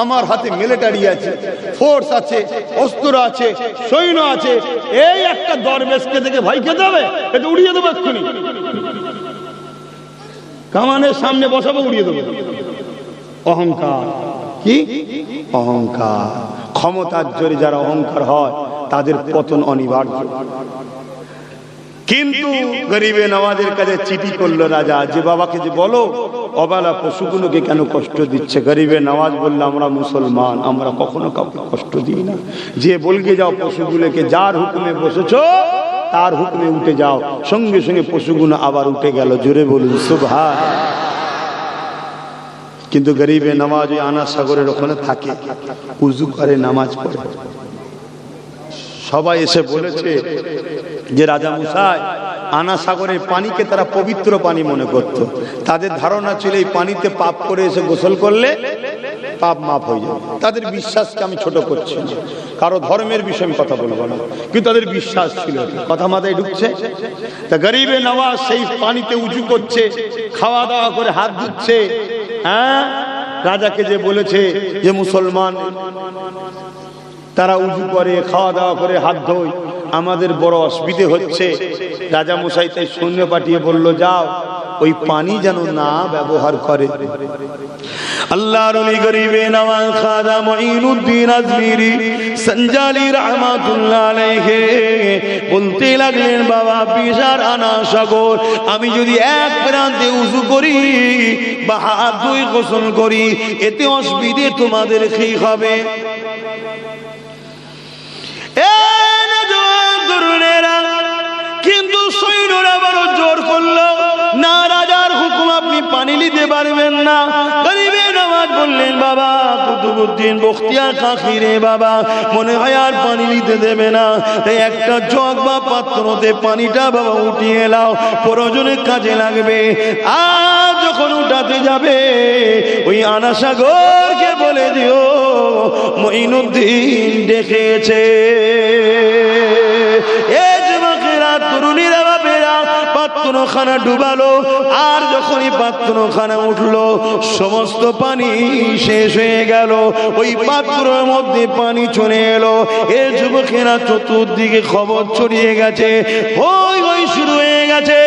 S2: আমার হাতে মিলিটারি আছে, ফোর্স আছে, অস্ত্র আছে, সৈন্য আছে, এই একটা দরবেশকে দেখে ভয় খেতে হবে, এটা উড়িয়ে দেবো এক্ষুনি, কামানের সামনে বসাবো, উড়িয়ে দেবো। অহংকার। কি অহংকার? ক্ষমতার জোরে যারা অহংকার হয় তাদের পতন অনিবার্য। কিন্তু গরিবে নওয়াজের কাছে চিঠি করলো রাজা, যে বাবাকে যে বলো অবালা পশুগুলোকে কেন কষ্ট দিচ্ছে। গরিবে নওয়াজ বললো, আমরা মুসলমান, আমরা কখনো কাউকে কষ্ট দিই না। যে বলকে যাও পশুগুলোকে, যার হুকুমে বসেছো তার হুকুমে উঠে যাও। সঙ্গে সঙ্গে পশুগুলো আবার উঠে গেল। জোরে বলুন সুবহান। কিন্তু গরিবে নওয়াজ ওই আনা সাগরের ওখানে থাকে, উজু করে, নামাজ পড়ে। সবাই এসে বলেছে যে রাজা মশাই, আনা সাগরের পানিকে তারা পবিত্র পানি মনে করত। তাদের ধারণা ছিল এই পানিতে পাপ করে এসে গোসল করলে পাপ মাফ হয়ে যাবে। তাদের বিশ্বাসকে আমি ছোট করছি না, কারো ধর্মের বিষয়ে আমি কথা বলবো না, কিন্তু তাদের বিশ্বাস ছিল। কথা মাথায় ঢুকছে? তা গরিবে নওয়াজ সেই পানিতে উজু করছে, খাওয়া দাওয়া করে হাত ধুচ্ছে। হ্যাঁ, রাজাকে যে বলেছে যে মুসলমান তারা উজু করে, খাওয়া দাওয়া করে, হাত ধোয়, আমাদের বড় অসুবিধে হচ্ছে। রাজা মশাই তাই সৈন্য পাঠিয়ে বলল, যাও ওই পানি যেন না ব্যবহার করে। আল্লাহর ওলি গরিবে নওয়াজ খাজা মুঈনুদ্দিন আজমিরি সঞ্জালি রাহমাতুল্লাহ আলাইহি বলতে লাগলেন, বাবা বিশার আনা সাগর, আমি যদি এক প্রান্তে উযু করি বা হাত ধুই, গোসল করি, এতে অসুবিধে তোমাদের কি হবে? কিন্তু সৈন্যরা বড় জোর করলো, না রাজার হুকুম, আপনি পানি নিতে পারবেন না। গরিবে নওয়াজ বললেন, বাবা কুতুবউদ্দিন বখতিয়ার কাকি রে বাবা, মনে হয় আর পানি নিতে দেবে না, তাই একটা জগ বা পাত্রতে পানিটা বাবা উঠিয়ে নাও, প্রয়োজনে কাজে লাগবে। আর যখন উঠাতে যাবে ওই আনা সাগরকে বলে দিও মুঈনুদ্দিন ডেকেছে। তরুণীরা বাপেরা পাত্রখানা ডুবালো, আর যখনই পাত্রখানা উঠলো সমস্ত পানি শেষ হয়ে গেল, ওই পাত্রের মধ্যে পানি চলে এলো। এ যুবকেরা চতুর্দিকে খবর ছড়িয়ে গেছে, হই হই শুরু হয়ে গেছে।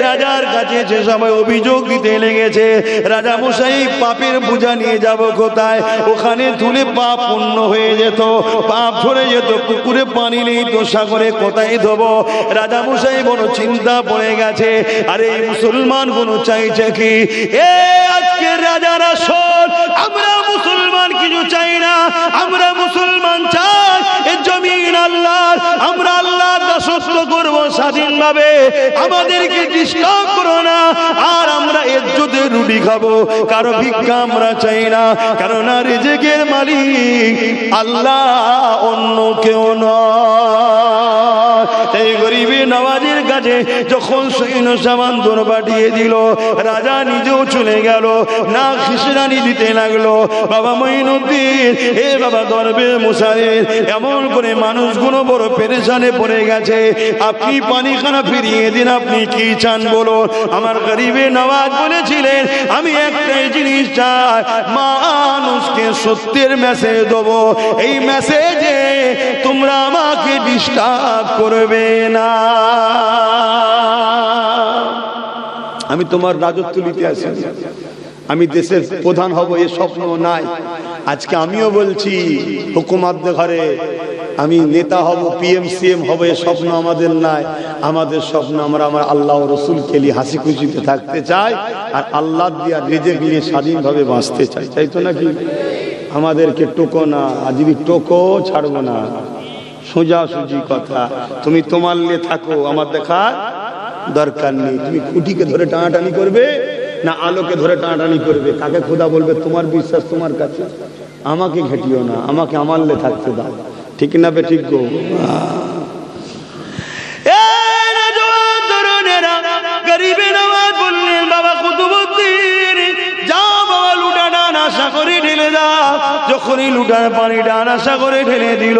S2: রাজার কাছে যে সবাই অভিযোগ দিতে লেগেছে, রাজা মশাই পাপের বোঝা নিয়ে যাব কোথায়? ওখানে তুলে পাপ পূর্ণ হয়ে যেত, পাপ ধরে যেত, পুকুরে পানি নেই তো সাগরে কোথায় ধোবো? রাজা মশাই বড় চিন্তা পড়ে গেছে। আরে মুসলমান কোন চাইছে কি? এ আজকে রাজারা শোন, আমরা মুসলমান কিছু চাই না, আমরা মুসলমান চাই এ জমিন আল্লাহর, আমরা আল্লাহর দাসত্ব করব স্বাধীনভাবে, আমাদেরকে ডিস্টার্ব করো না, আর আমরা ইজ্জতের রুটি খাবো, কারো ভিক্ষা আমরা চাই না, কারণ রিজিকের মালিক আল্লাহ, অন্য কেউ নয়। এই গরিবে নওয়াজের
S1: কাছে যখন সৈন্য সামান দর পাঠিয়ে দিল, রাজা নিজেও চলে গেল, না খিসরানি দিতে লাগলো। বাবা মঈনুদ্দিন, এ বাবা দরবে মুসারের, এমন করে মানুষগুলো বড় পেরেশানে পড়ে গেছে, আপনি পানিখানা ফিরিয়ে দিন, আপনি কি চান বলুন। আমার গরিবে নওয়াজ বলেছিলেন, আমি একটাই জিনিস চাই, মানুষকে সত্যের মেসেজ দেবো, এই মেসেজে তোমরা আমাকে ডিস্টার্ব করবে না।
S2: আমি তোমার রাজত্ব নিতে আসি, আমি দেশের প্রধান হব এ স্বপ্ন নাই। আজকে আমিও বলছি হুকুমাত ঘরে আমি নেতা হব, পিএম সিএম হব, এ স্বপ্ন আমাদের নাই। আমাদের স্বপ্ন আমরা আমার আল্লাহ রসুলকে নিয়ে হাসি খুশিতে থাকতে চাই, আর আল্লাহ দিয়া রিজিক নিয়ে স্বাধীনভাবে বাঁচতে চাই। চাই তো নাকি? আমাদেরকে টোকো না, আর যদি টোকো ছাড়বো না। সোজাসুজি কথা, তুমি তোমার নিয়ে থাকো, আমার দেখার দরকার নেই। তুমি খুঁটিকে ধরে টানাটানি করবে না আলোকে ধরে টানাটানি করবে? কাকে খোদা বলবে? তোমার বিশ্বাস তোমার কাছে, আমাকে ঘেটিও না, আমাকে আমার নিয়ে থাকতে দাও। ঠিক না বে ঠিক গো?
S1: গরিবে নওয়াজ বললেন, বাবা কুতুবউদ্দিন, যাও বাবা লুটাটা আশা করে ঢেলে দাও। যখনই লুটার পানিটা আশা করে ঢেলে দিল,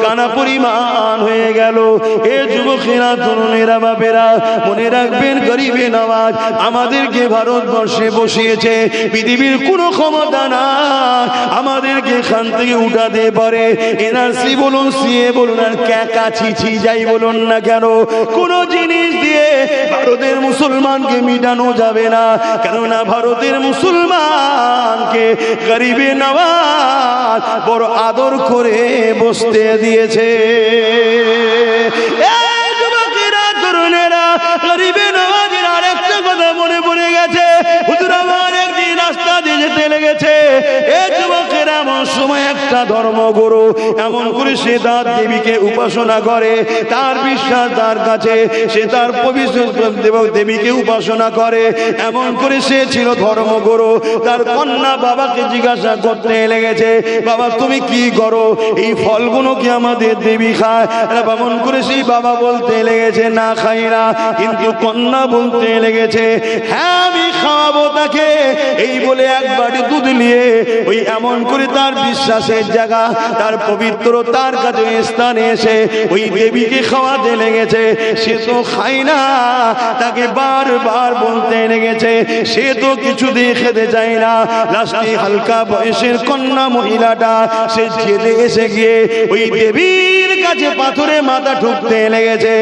S1: কানা পরিমাণ হয়ে গেল। এ যুবকেরা, তরুণেরা, বাপেরা, মনে রাখবেন, গরিবে নওয়াজ আমাদেরকে ভারতবর্ষে বসিয়েছে, পৃথিবীর কোনো ক্ষমতা না আমাদেরকে এখান থেকে উঠাতে পারে। এনআরসি বলুন, সিএ বলুন, আর ক্যাকা ছিছি যাই বলুন না কেন, কোন জিনিস দিয়ে ভারতের মুসলমানকে মিটানো যাবে না। কেননা ভারতের মুসলমানকে গরিবে নওয়াজ বড় আদর করে বসতে দিয়েছে। এই যুবকেরা, তরুণেরা, গরিবে নওয়াজের আরেকটা কথা মনে পড়ে গেছে। হুজুর আমার একদিন রাস্তা দিয়ে যেতে লেগেছে, এই যুবকেরা, এমন সময় একটা ধর্মগুরু এমন করে সে তার দেবীকে উপাসনা করে, তার বিশ্বাস তার কাছে, সে তার পবিত্র দেবীকে উপাসনা করে। এমন করে সে ছিল ধর্মগুরু। তার কন্যা বাবাকে জিজ্ঞাসা করতে লেগেছে, বাবা তুমি কি করো? এই ফলগুলো কি আমাদের দেবী খায়? এমন করে সেই বাবা বলতে লেগেছে, না খাই না। কিন্তু কন্যা বলতে লেগেছে, হ্যাঁ আমি খাওয়াবো তাকে। এই বলে এক বাটি দুধ নিয়ে ওই এমন করে তার বিশ্বাসের জায়গা, তার পবিত্রতার কাছে স্থানে এসে ওই দেবীকে খাওয়াতে লেগেছে। সে তো খায় না, তাকে বারবার বলতে লেগেছে, সে তো কিছু দিয়ে খেতে চায় না। লাস্টে হালকা বয়সের কন্যা মহিলাটা সে জেদে এসে গিয়ে ওই দেবীর কাছে পাথরে মাথা ঠুকতে লেগেছে।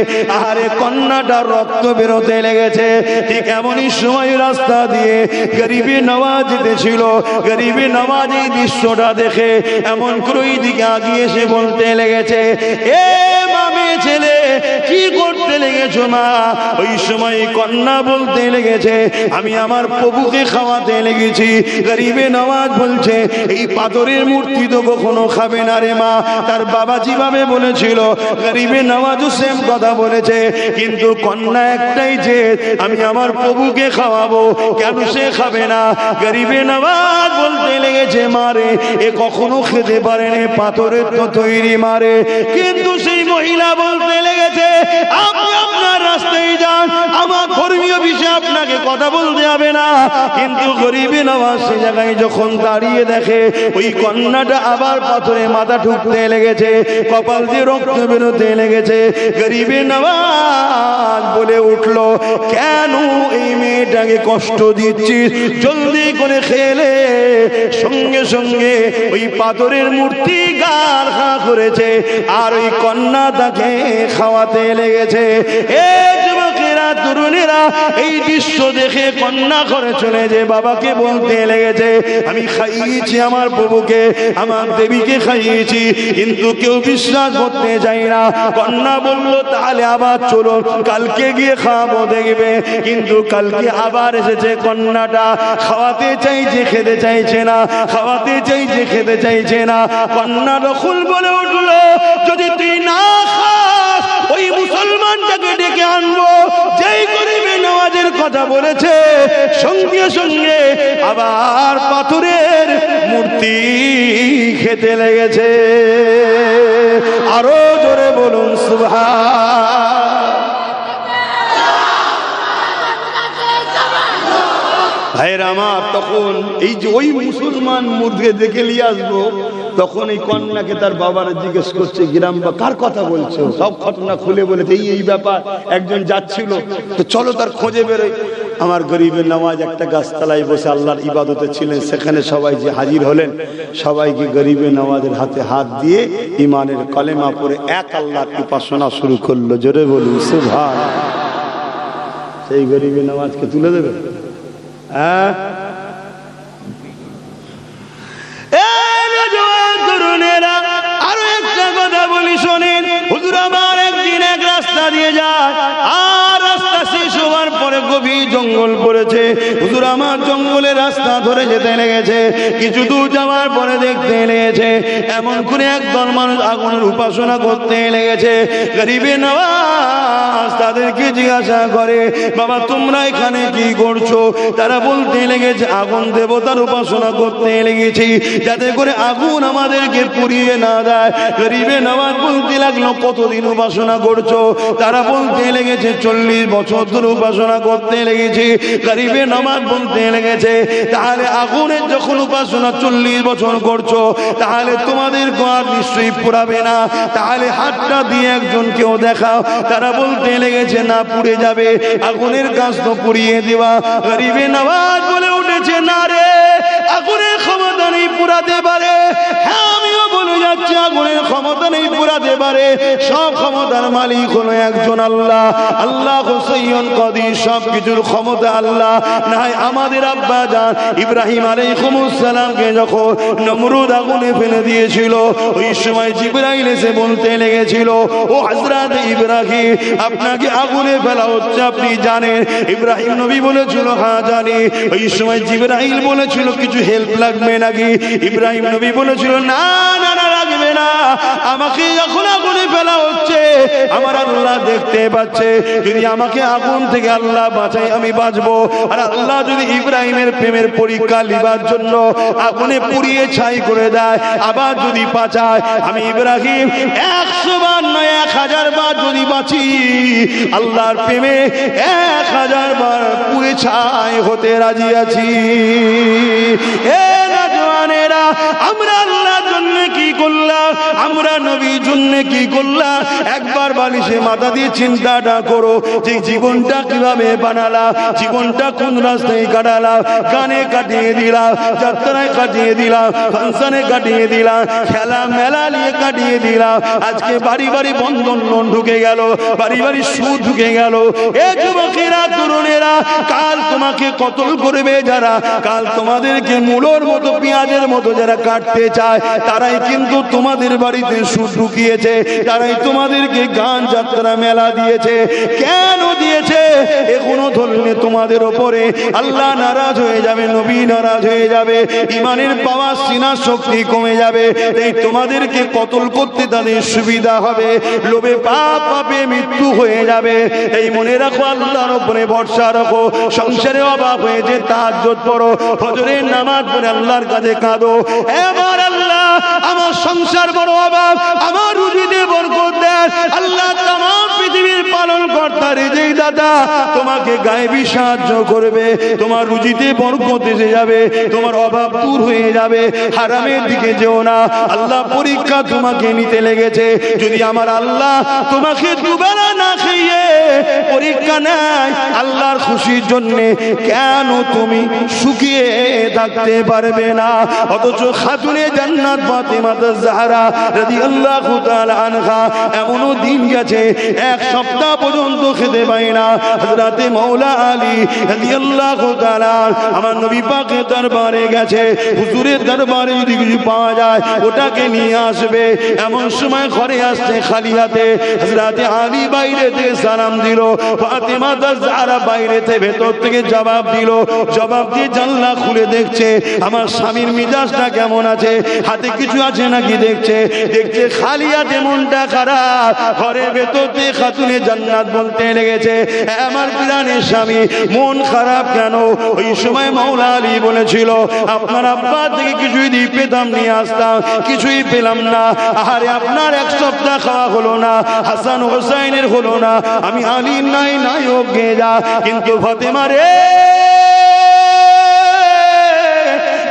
S1: আরে কন্যাটার রক্ত বেরোতে লেগেছে। ঠিক এমনই সময় রাস্তা দিয়ে গরিবে নওয়াজ যেতেছিল। গরিবে নওয়াজ এই দৃশ্যটা দেখে এমন করে ওই দিকে আগিয়ে এসে বলতে লেগেছে, এ মামে ছেলে কি করতে লেগেছো মা? ওই সময় কন্যা বলতে লেগেছে, আমি আমার প্রভুকে খাওয়াতে লেগেছি। গরিবে নওয়াজ বলছে, এই পাথরের মূর্তি তো কখনো খাবে না রে মা। তার বাবা যেভাবে বলেছিল, গরিবে নওয়াজও সেম কথা বলেছে। কিন্তু কন্যা একটাই যে আমি আমার প্রভুকে খাওয়াবো, কেন সে খাবে না? গরিবে নওয়াজ বলতে লেগেছে, মারে এ কখনো খেতে পারেনি, পাথরের তো তৈরি মারে। কিন্তু সেই মহিলা বলতে লেগেছে, আপনি আপনার রাস্তায় যান, আমার ধর্মীয় বিষয়ে আপনাকে কথা বলতে হবে না। কিন্তু গরিবে নওয়াজ সে জায়গায় যখন দাঁড়িয়ে দেখে ওই কন্যাটা আবার পাথরে মাথা ঠুকতে লেগেছে, কপাল দিয়ে রক্ত বেরোতে লেগেছে। গরিবে নওয়াজ বলে উঠলো, কেন এই মেয়েটাকে কষ্ট দিচ্ছিস? জলদি করে খেলে। সঙ্গে সঙ্গে ওই পাথরের মূর্তি গাল খা করেছে, আর ওই কন্যা তাকে খাওয়াতে লেগেছে। এ যুবকেরা, তরুণেরা, এই দৃশ্য দেখে কন্যা ঘরে চলে যে বাবাকে বলতে লেগেছে, আমি খাইয়েছি আমার প্রভুকে, আমার দেবীকে খাইয়েছি, কিন্তু কেউ বিশ্বাস করতে চায় না। কন্যা বলল, তাহলে আবার চলো, কালকে গিয়ে খাওয়াবো দেখবে। কিন্তু কালকে আবার এসেছে কন্যাটা, খাওয়াতে চাইছে, খেতে চাইছে না, খাওয়াতে চাইছে, খেতে চাইছে না। কন্যা রকুল বলে উঠলো, যদি তুই না খাস ওই মুসলমানটাকে ডেকে আনবো। যেই গরিবে নওয়াজের কথা বলেছে, সঙ্গে সঙ্গে আবার পাথরের মূর্তি খেতে লেগেছে। আরো জোরে বলুন সুবহান।
S2: ভাইয়ের আমার, তখন এই যে ওই মুসলমান মুর্দে দেখে নিয়ে আসবো, তখন এই কন্যাকে তার বাবারা জিজ্ঞেস করছে গ্রাম বা কার কথা বলছো, সব ঘটনা খুলে বলেছে এই ব্যাপার। একজন যাচ্ছিল, তো চলো তার খোঁজে বেরোয়। আমার গরিবের নামাজ একটা গাছতলায় বসে আল্লাহর ইবাদতে ছিলেন, সেখানে সবাই যে হাজির হলেন, সবাইকে গরিবের নামাজের হাতে হাত দিয়ে ইমানের কলেমা পড়ে এক আল্লাহর উপাসনা শুরু করলো। জোরে বলুন সুবহানাল্লাহ। সেই গরিবের নামাজকে তুলে দেবে? হ্যাঁ, তরুণেরা আরো একটা কথা বলি শোনেন। হুজুর আমার একদিন এক রাস্তা দিয়ে যায়, আর রাস্তা শেষ হওয়ার পরে গভীর জঙ্গল পড়েছে। হুজুর আমার জঙ্গলে রাস্তা ধরে যেতে লেগেছে। কিছু দূর যাওয়ার পরে দেখতে লেগেছে এমন করে একদল মানুষ আগুনের উপাসনা করতে লেগেছে। গরিবে নওয়াজ তাদেরকে জিজ্ঞাসা করে, বাবা তোমরা এখানে কি করছো? তারা বলতে লেগেছে আগুন দেবতার উপাসনা করতে লেগেছি, যাতে করে আগুন আমাদেরকে পুড়িয়ে না দেয়। গরিবে নওয়াজ বলতে লাগলো কতদিন উপাসনা করছো? তারা বলতে লেগেছে 40 বছর ধরে উপাসনা করতে লেগেছি। গরিবে নওয়াজ বলতে লেগেছে তাহলে আগুনের যখন উপাসনা 40 বছর করছো, তাহলে তোমাদের আর নিশ্চয়ই পুড়াবে না, তাহলে হাতটা দিয়ে একজনকেও দেখাও। তারা বলতে লেগেছে না, পুড়ে যাবে, আগুনের কাজ তো পুড়িয়ে দেওয়া। গরিবে নওয়াজ বলে উঠেছে না রে, আগুনের ক্ষমতা নেই পুড়াতে পারে। হ্যাঁ আমিও বলে যাচ্ছি আগুনের ক্ষমতা নেই পুড়াতে পারে, সব ক্ষমতার মালিক হলো একজন আল্লাহ। আল্লাহ হুসাইয়্যিন কাদির, সব কিছুর ক্ষমতা আল্লাহ। নাই আমাদের আব্বা জান ইব্রাহিম আলাইহিস সালামকে যখন নমরুদ আগুনে ফেলে দিয়েছিল, ওই সময় জিবরাইল এসে বলতে লেগেছিল ও হযরত ইব্রাহিম আপনাকে আগুনে ফেলা হচ্ছে, আপনি জানেন? ইব্রাহিম নবী বলেছিল হ্যাঁ জানি। ওই সময় জিবরাইল বলেছিল কিছু হেল্প লাগবে নাকি? ইব্রাহিম নবী বলেছিল না না না লাগবে না, আমাকে যখন আগুনে ফেলা হচ্ছে আমার আল্লাহ দেখতে পাচ্ছে, যদি আমাকে আগুন থেকে আল্লাহ বাঁচায় আমি বাঁচবো। আর আল্লাহ যদি ইব্রাহিমের প্রেমের পরীক্ষা লিবার জন্য আগুনে পুড়িয়ে ছাই করে দেয়, আবার যদি বাঁচায়, আমি ইব্রাহিম 100 বার নয় 1000 বার যদি বাঁচি, আল্লাহর প্রেমে 1000 বার পুড়ে ছাই হতে রাজি আছি। এ নওজওয়ানেরা, আমরা আল্লাহর জন্য কি করলাম, আমরা নবীর জন্য কি করলাম? একবার বালিশে মাথা দিয়ে চিন্তাটা করো যে জীবনটা কিভাবে বানালাম, জীবনটা কোন রাস্তায় কাটালাম। গানে কাটিয়ে দিলাম, যাত্রায় কাটিয়ে দিলাম, ফাংশনে কাটিয়ে দিলাম, খেলা মেলা নিয়ে কাটিয়ে দিলাম। আজকে বাড়ি বাড়ি বন্ধন লোন ঢুকে গেল, বাড়ি বাড়ি সুদ ঢুকে গেল। এ যুবকেরা তরুণেরা, কাল তোমাকে কতল করবে যারা, কাল তোমাদেরকে মূলোর মতো পেঁয়াজের মতো যারা কাটতে চায়, তারাই কিন্তু তোমাদের বাড়িতে সুদ ঢুকিয়েছে, তারাই তোমাদেরকে গান যাত্রা মেলা দিয়েছে। কেন দিয়েছে? এখনো ধরলে তোমাদের ওপরে আল্লাহ নারাজ হয়ে যাবে, নবী নারাজ হয়ে যাবে, ইমানের পাওয়ার সিনা শক্তি কমে যাবে। এই তোমাদেরকে কতল করতে তাদের সুবিধা হবে, লোভে পাপ, পাপে মৃত্যু হয়ে যাবে। এই মনে রাখো, আল্লাহর উপরে ভরসা রাখো। সংসারে অভাব হয়েছে, তাহাজ্জুদ পড়ো, ফজরের নামাজ পড়ে আল্লাহর কাছে কাঁদো। এবার আল্লাহ আমার সংসার বড় অভাব, আমার রুজিতে বরকত দেন। আল্লাহ তামাম পৃথিবীর পালন কর্তা রিজিক দাতা তোমাকে গায়েবী সাহায্য করবে, তোমার রুজিতে বরকত এসে যাবে, তোমার অভাব দূর হয়ে যাবে। হারামের দিকে যেও না, আল্লাহ পরীক্ষা তোমাকে নিতে লেগেছে। যদি আমার আল্লাহ তোমাকে দুবেলা না খেয়ে পরীক্ষা নেয় আল্লাহর খুশির জন্য, কেন তুমি শুকিয়ে থাকতে পারবে না? অথচ খাতুনে জান্নাত ফাতেমা জাহরা রাদিয়াল্লাহু তাআলা আনহা এমনও দিন গেছে 1 সপ্তাহ পর্যন্ত খেতে পায় না। হযরতে মাওলা আলী রাদিয়াল্লাহু তাআলা আমার নবী পাকের দরবারে গেছে, হুজুরের দরবারে যদি কিছু পাওয়া যায় ওটাকে নিয়ে আসবে। এমন সময় ঘরে আসছে খালি হাতে। হযরতে আলী বাইরে থেকে সালাম দিল, ফাতেমা জাহরা বাইরে থেকে ভেতর থেকে জবাব দিল। জবাব দিয়ে জানলা খুলে দেখছে আমার স্বামীর মিজাজটা কেমন আছে, হাতে কিছু আছে নাকি দেখছে। দেখছে খালি হাতে, মনটা খারাপ। ঘরের ভেতর থেকে খাতুনে জান্নাত বলতে লেগেছে আমার প্রাণের স্বামী মন খারাপ কেন? ওই সময় মাওলা আলী বলেছিল আপনার আব্বা থেকে কিছুই দিয়ে পেতাম নিয়ে আসতাম, কিছুই পেলাম না। আরে আপনার 1 সপ্তাহ খাওয়া হলো না, হাসান হোসাইনের হলো না, আমি আলীর নাই নাই হোক গে যা। কিন্তু ফাতেমা রে,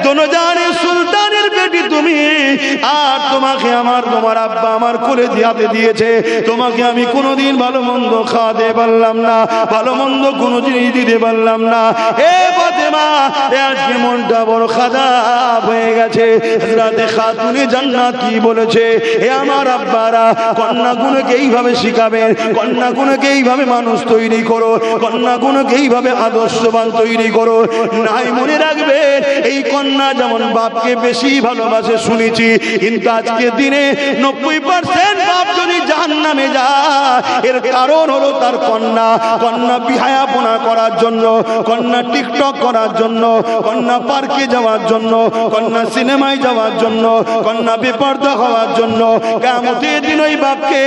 S1: দোনো জাহানের সুলতানের বেটি তুমি, আর তোমাকে তোমার আব্বা আমার কোলে হাতে দিয়েছে, তোমাকে আমি কোনোদিন ভালো মন্দ খাওয়াতে পারলাম না, ভালো মন্দ কোনো জিনিস দিতে পারলাম না। এ ফাতেমা, আজকে মনটা বড় খারাপ হয়ে গেছে। হযরতে খাতুনে জান্নাত কি বলেছে, এ আমার আব্বারা, কন্যাগুলোকে এইভাবে শিখাবেন, কন্যাগুলোকে এইভাবে মানুষ তৈরি করো, কন্যাগুলোকে এইভাবে আদর্শবান তৈরি করো। নাই মনে রাখবেন, এই কন্যা যেমন বাপকে বেশি ভালোবাসে শুনেছি, কিন্তু আজকের দিনে 90% বাপ যদি জাহান্নামে যায়, এর কারণ হলো তার কন্যা বিহায়াপনা করার জন্য, কন্যা টিকটক করার জন্য, কন্যা পার্কে যাওয়ার জন্য, কন্যা সিনেমায় যাওয়ার জন্য, কন্যা বেপরদা হওয়ার জন্য। কিয়ামতের দিন ওই বাপকে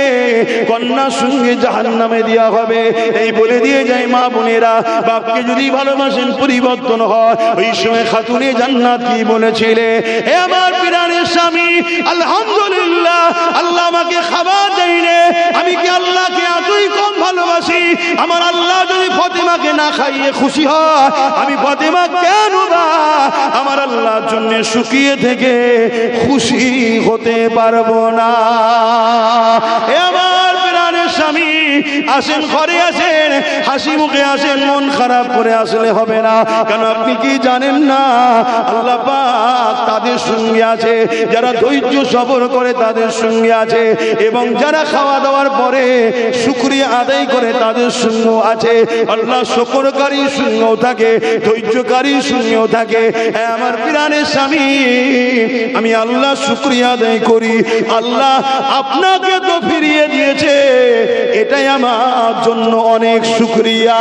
S1: কন্যার সঙ্গে জাহান্নামে দেওয়া হবে। এই বলে দিয়ে যায় মা বোনেরা, বাপকে যদি ভালোবাসেন পরিবর্তন হয়। ওই সময় খাতুনে জান্নাত কি বলেছিলে, হে আমার প্রাণের স্বামী, আলহামদুলিল্লাহ, আল্লাহ আমাকে খাবার দেয়নি, আমি কি আল্লাহকে এতই কম ভালোবাসি? আমার আল্লাহ যদি ফাতেমাকে না খাইয়ে খুশি হয়, আমি ফাতেমা কেন বা আমার আল্লাহর জন্য শুকিয়ে থেকে খুশি হতে পারবো না? হে আমার প্রাণের স্বামী, আসেন, ঘরে আসেন, হাসি মুখে আসেন, মন খারাপ করে আসলে হবে না। কেন আপনি কি জানেন না, আল্লাহ পাক তাদের সঙ্গে আছে যারা ধৈর্য সবর করে, তাদের সঙ্গে আছে, এবং যারা খাওয়া দাওয়ার পরে শুকরিয়া আদায় করে তাদের সঙ্গেও আছে। আল্লাহ শুকরকারী সঙ্গেও থাকে, ধৈর্যকারী সঙ্গেও থাকে। হ্যাঁ আমার প্রাণের স্বামী, আমি আল্লাহ শুকরিয়া আদায় করি। আল্লাহ আপনাকে তো ফিরিয়ে দিয়েছে, এটাই আমার জন্য অনেক শুকরিয়া।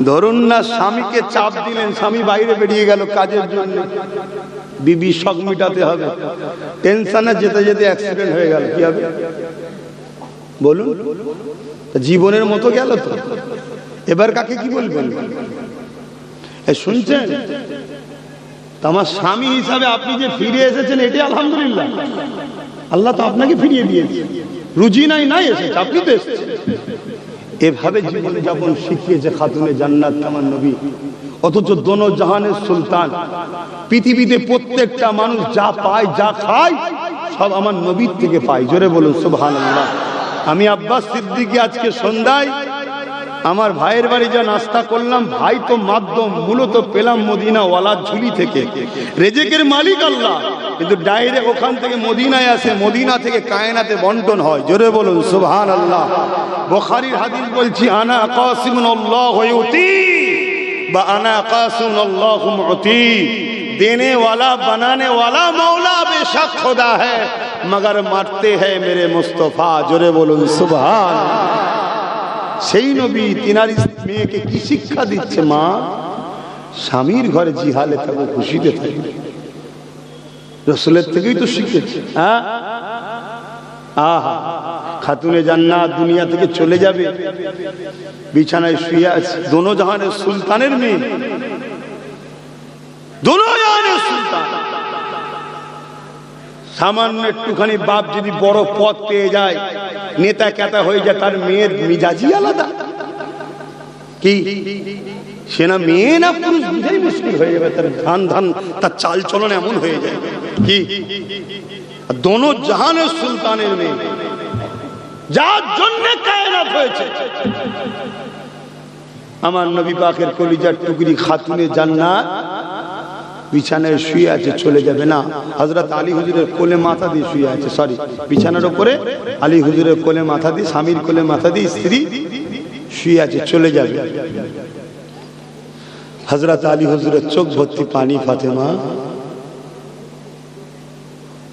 S2: ধরুন না, স্বামীকে চাপ দিলেন, স্বামী বাইরে বেরিয়ে গেল কাজের জন্য, বিবি শখ মিটাতে হবে, টেনশনে যেতে যেতে অ্যাক্সিডেন্ট হয়ে গেল, কি হবে বলুন? জীবনের মতো গেল তো। এবার কাকে কি বলবেন? শুনছেন, আমার স্বামী হিসাবে আপনি যে ফিরে এসেছেন, এটাই আলহামদুলিল্লাহ। আল্লাহ তো আপনাকে ফিরিয়ে দিয়েছে, রুজি নাই এসেছে, আপনি তো এসেছেন। এভাবে জীবন যাপন শিখিয়েছে খাতুনে জান্নাত আমার নবী। অথচ দোনো জাহানের সুলতান, পৃথিবীতে প্রত্যেকটা মানুষ যা পায়, যা খায়, সব আমার নবীর থেকে পায়। জোরে বলুন সুবহানাল্লাহ। আমি আব্বাস সিদ্দিকী আজকে সন্ধ্যায় আমার ভাইয়ের বাড়ি যা নাস্তা করলাম, ভাই তো মাধ্যম, মূলত পেলাম মদিনা ওয়ালার ঝুলি থেকে। রেজেকের মালিক আল্লাহ, কিন্তু ডাইরেক্ট ওখান থেকে মদিনায় আসে, মদিনা থেকে কায়নাতে বন্টন হয়। জোরে বলুন সুবহানাল্লাহ। বুখারীর হাদিস বলছি, আনা কাসিমুল্লাহু ইউতি বা আনা কাসিমুল্লাহু মুতি। देने वाला बनाने वाला मौला बेशक खुदा है, मगर मारते हैं मेरे मुस्तफा। जोरे बोलुन सुभान। সেই নবী তিনার মেয়েকে কি শিক্ষা দিচ্ছে? মা, স্বামীর ঘরে জিহালে থাকো, খুশিতে থাকো। রাসূলের থেকেই তো শিখেছে। হ্যাঁ, আহা, খাতুনে জান্নাত দুনিয়া থেকে চলে যাবে, বিছানায় শুয়ে আছে, দোনো জাহানের সুলতানের মেয়ে, দোনো জাহানের সুলতান। সামান্য একটুখানি বাপ যদি বড় পদ পেয়ে যায়, নেতা কেতা হয়ে যায়, তার মেয়ের মিজাজি আলাদা। কি সে না মেয়ে না পুরুষ বুঝাই মুশকিল হয়ে যাবে, তার ধান তার চাল চলন এমন হয়ে যায়। কি দোনো জাহানের সুলতানের মেয়ে, যার জন্য কায়নাত হয়েছে। আমার নবী পাকের কলিজার টুকরি খাতুনে জান্নাত বিছানায় শুয়ে আছে, চলে যাবে না। হযরত আলী হুজুরের কোলে মাথা দিয়ে শুয়ে আছে, সরি, বিছানার উপরে আলী হুজুরের কোলে মাথা দিয়ে, স্বামীর কোলে মাথা দিয়ে স্ত্রী শুয়ে আছে, চলে যাবে। হযরত আলী হুজুরের চোখ ভর্তি পানি। ফাতেমা,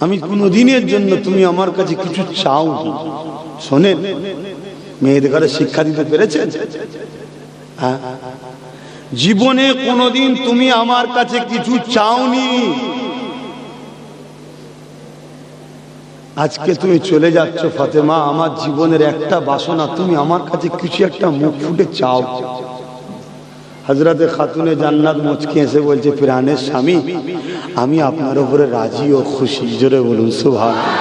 S2: আমি কোনদিনের জন্য তুমি আমার কাছে কিছু চাও না। শোনেন, মেয়েদের ঘরে শিক্ষা দিতে পেরেছেন? হ্যাঁ, জীবনে কোনদিন তুমি আমার কাছে কিছু চাওনি, আজকে তুমি চলে যাচ্ছ ফাতেমা, আমার জীবনের একটা বাসনা, তুমি আমার কাছে কিছু একটা মুখ ফুটে চাও। হযরতে খাতুনে জান্নাত মুচকি এসে বলছে, প্রাণের স্বামী, আমি আপনার উপরে রাজি ও খুশি। জোরে বলুন সুবহানাল্লাহ।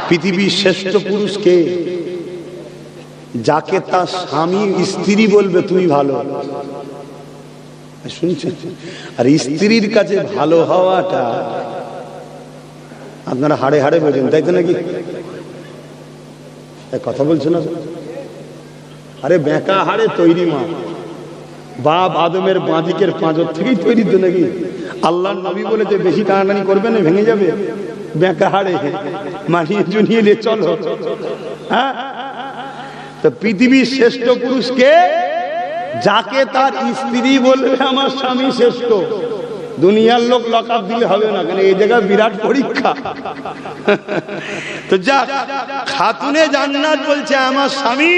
S2: পৃথিবীর শ্রেষ্ঠ পুরুষ কে? যাকে তার স্বামী স্ত্রী বলবে তুমি ভালো, শুনছেন? আর স্ত্রীর কাছে ভালো হওয়াটা আপনারা হাড়ে হাড়ে বোঝেন, তাই তো নাকি? কথা বলছো না? আরে বেঁকা হাড়ে তৈরি মা, বাপ আদমের বাঁদিকের পাঁজর থেকেই তৈরি তো নাকি? আল্লাহর নবী বলেছে বেশি টানাটানি করবে না, ভেঙে যাবে। বেঁকা হাড়ে মানিয়ে জুনিয়ে নিয়ে চলো। হ্যাঁ, তো পৃথিবীর শ্রেষ্ঠ পুরুষকে, যাকে তার স্ত্রী বলবে আমার স্বামী শ্রেষ্ঠ। দুনিয়ার লোক লকআপ দিলে হবে না, কারণ এই জায়গায় বিরাট পরীক্ষা। তো যা খাতুনে জান্নাত বলছে আমার স্বামী,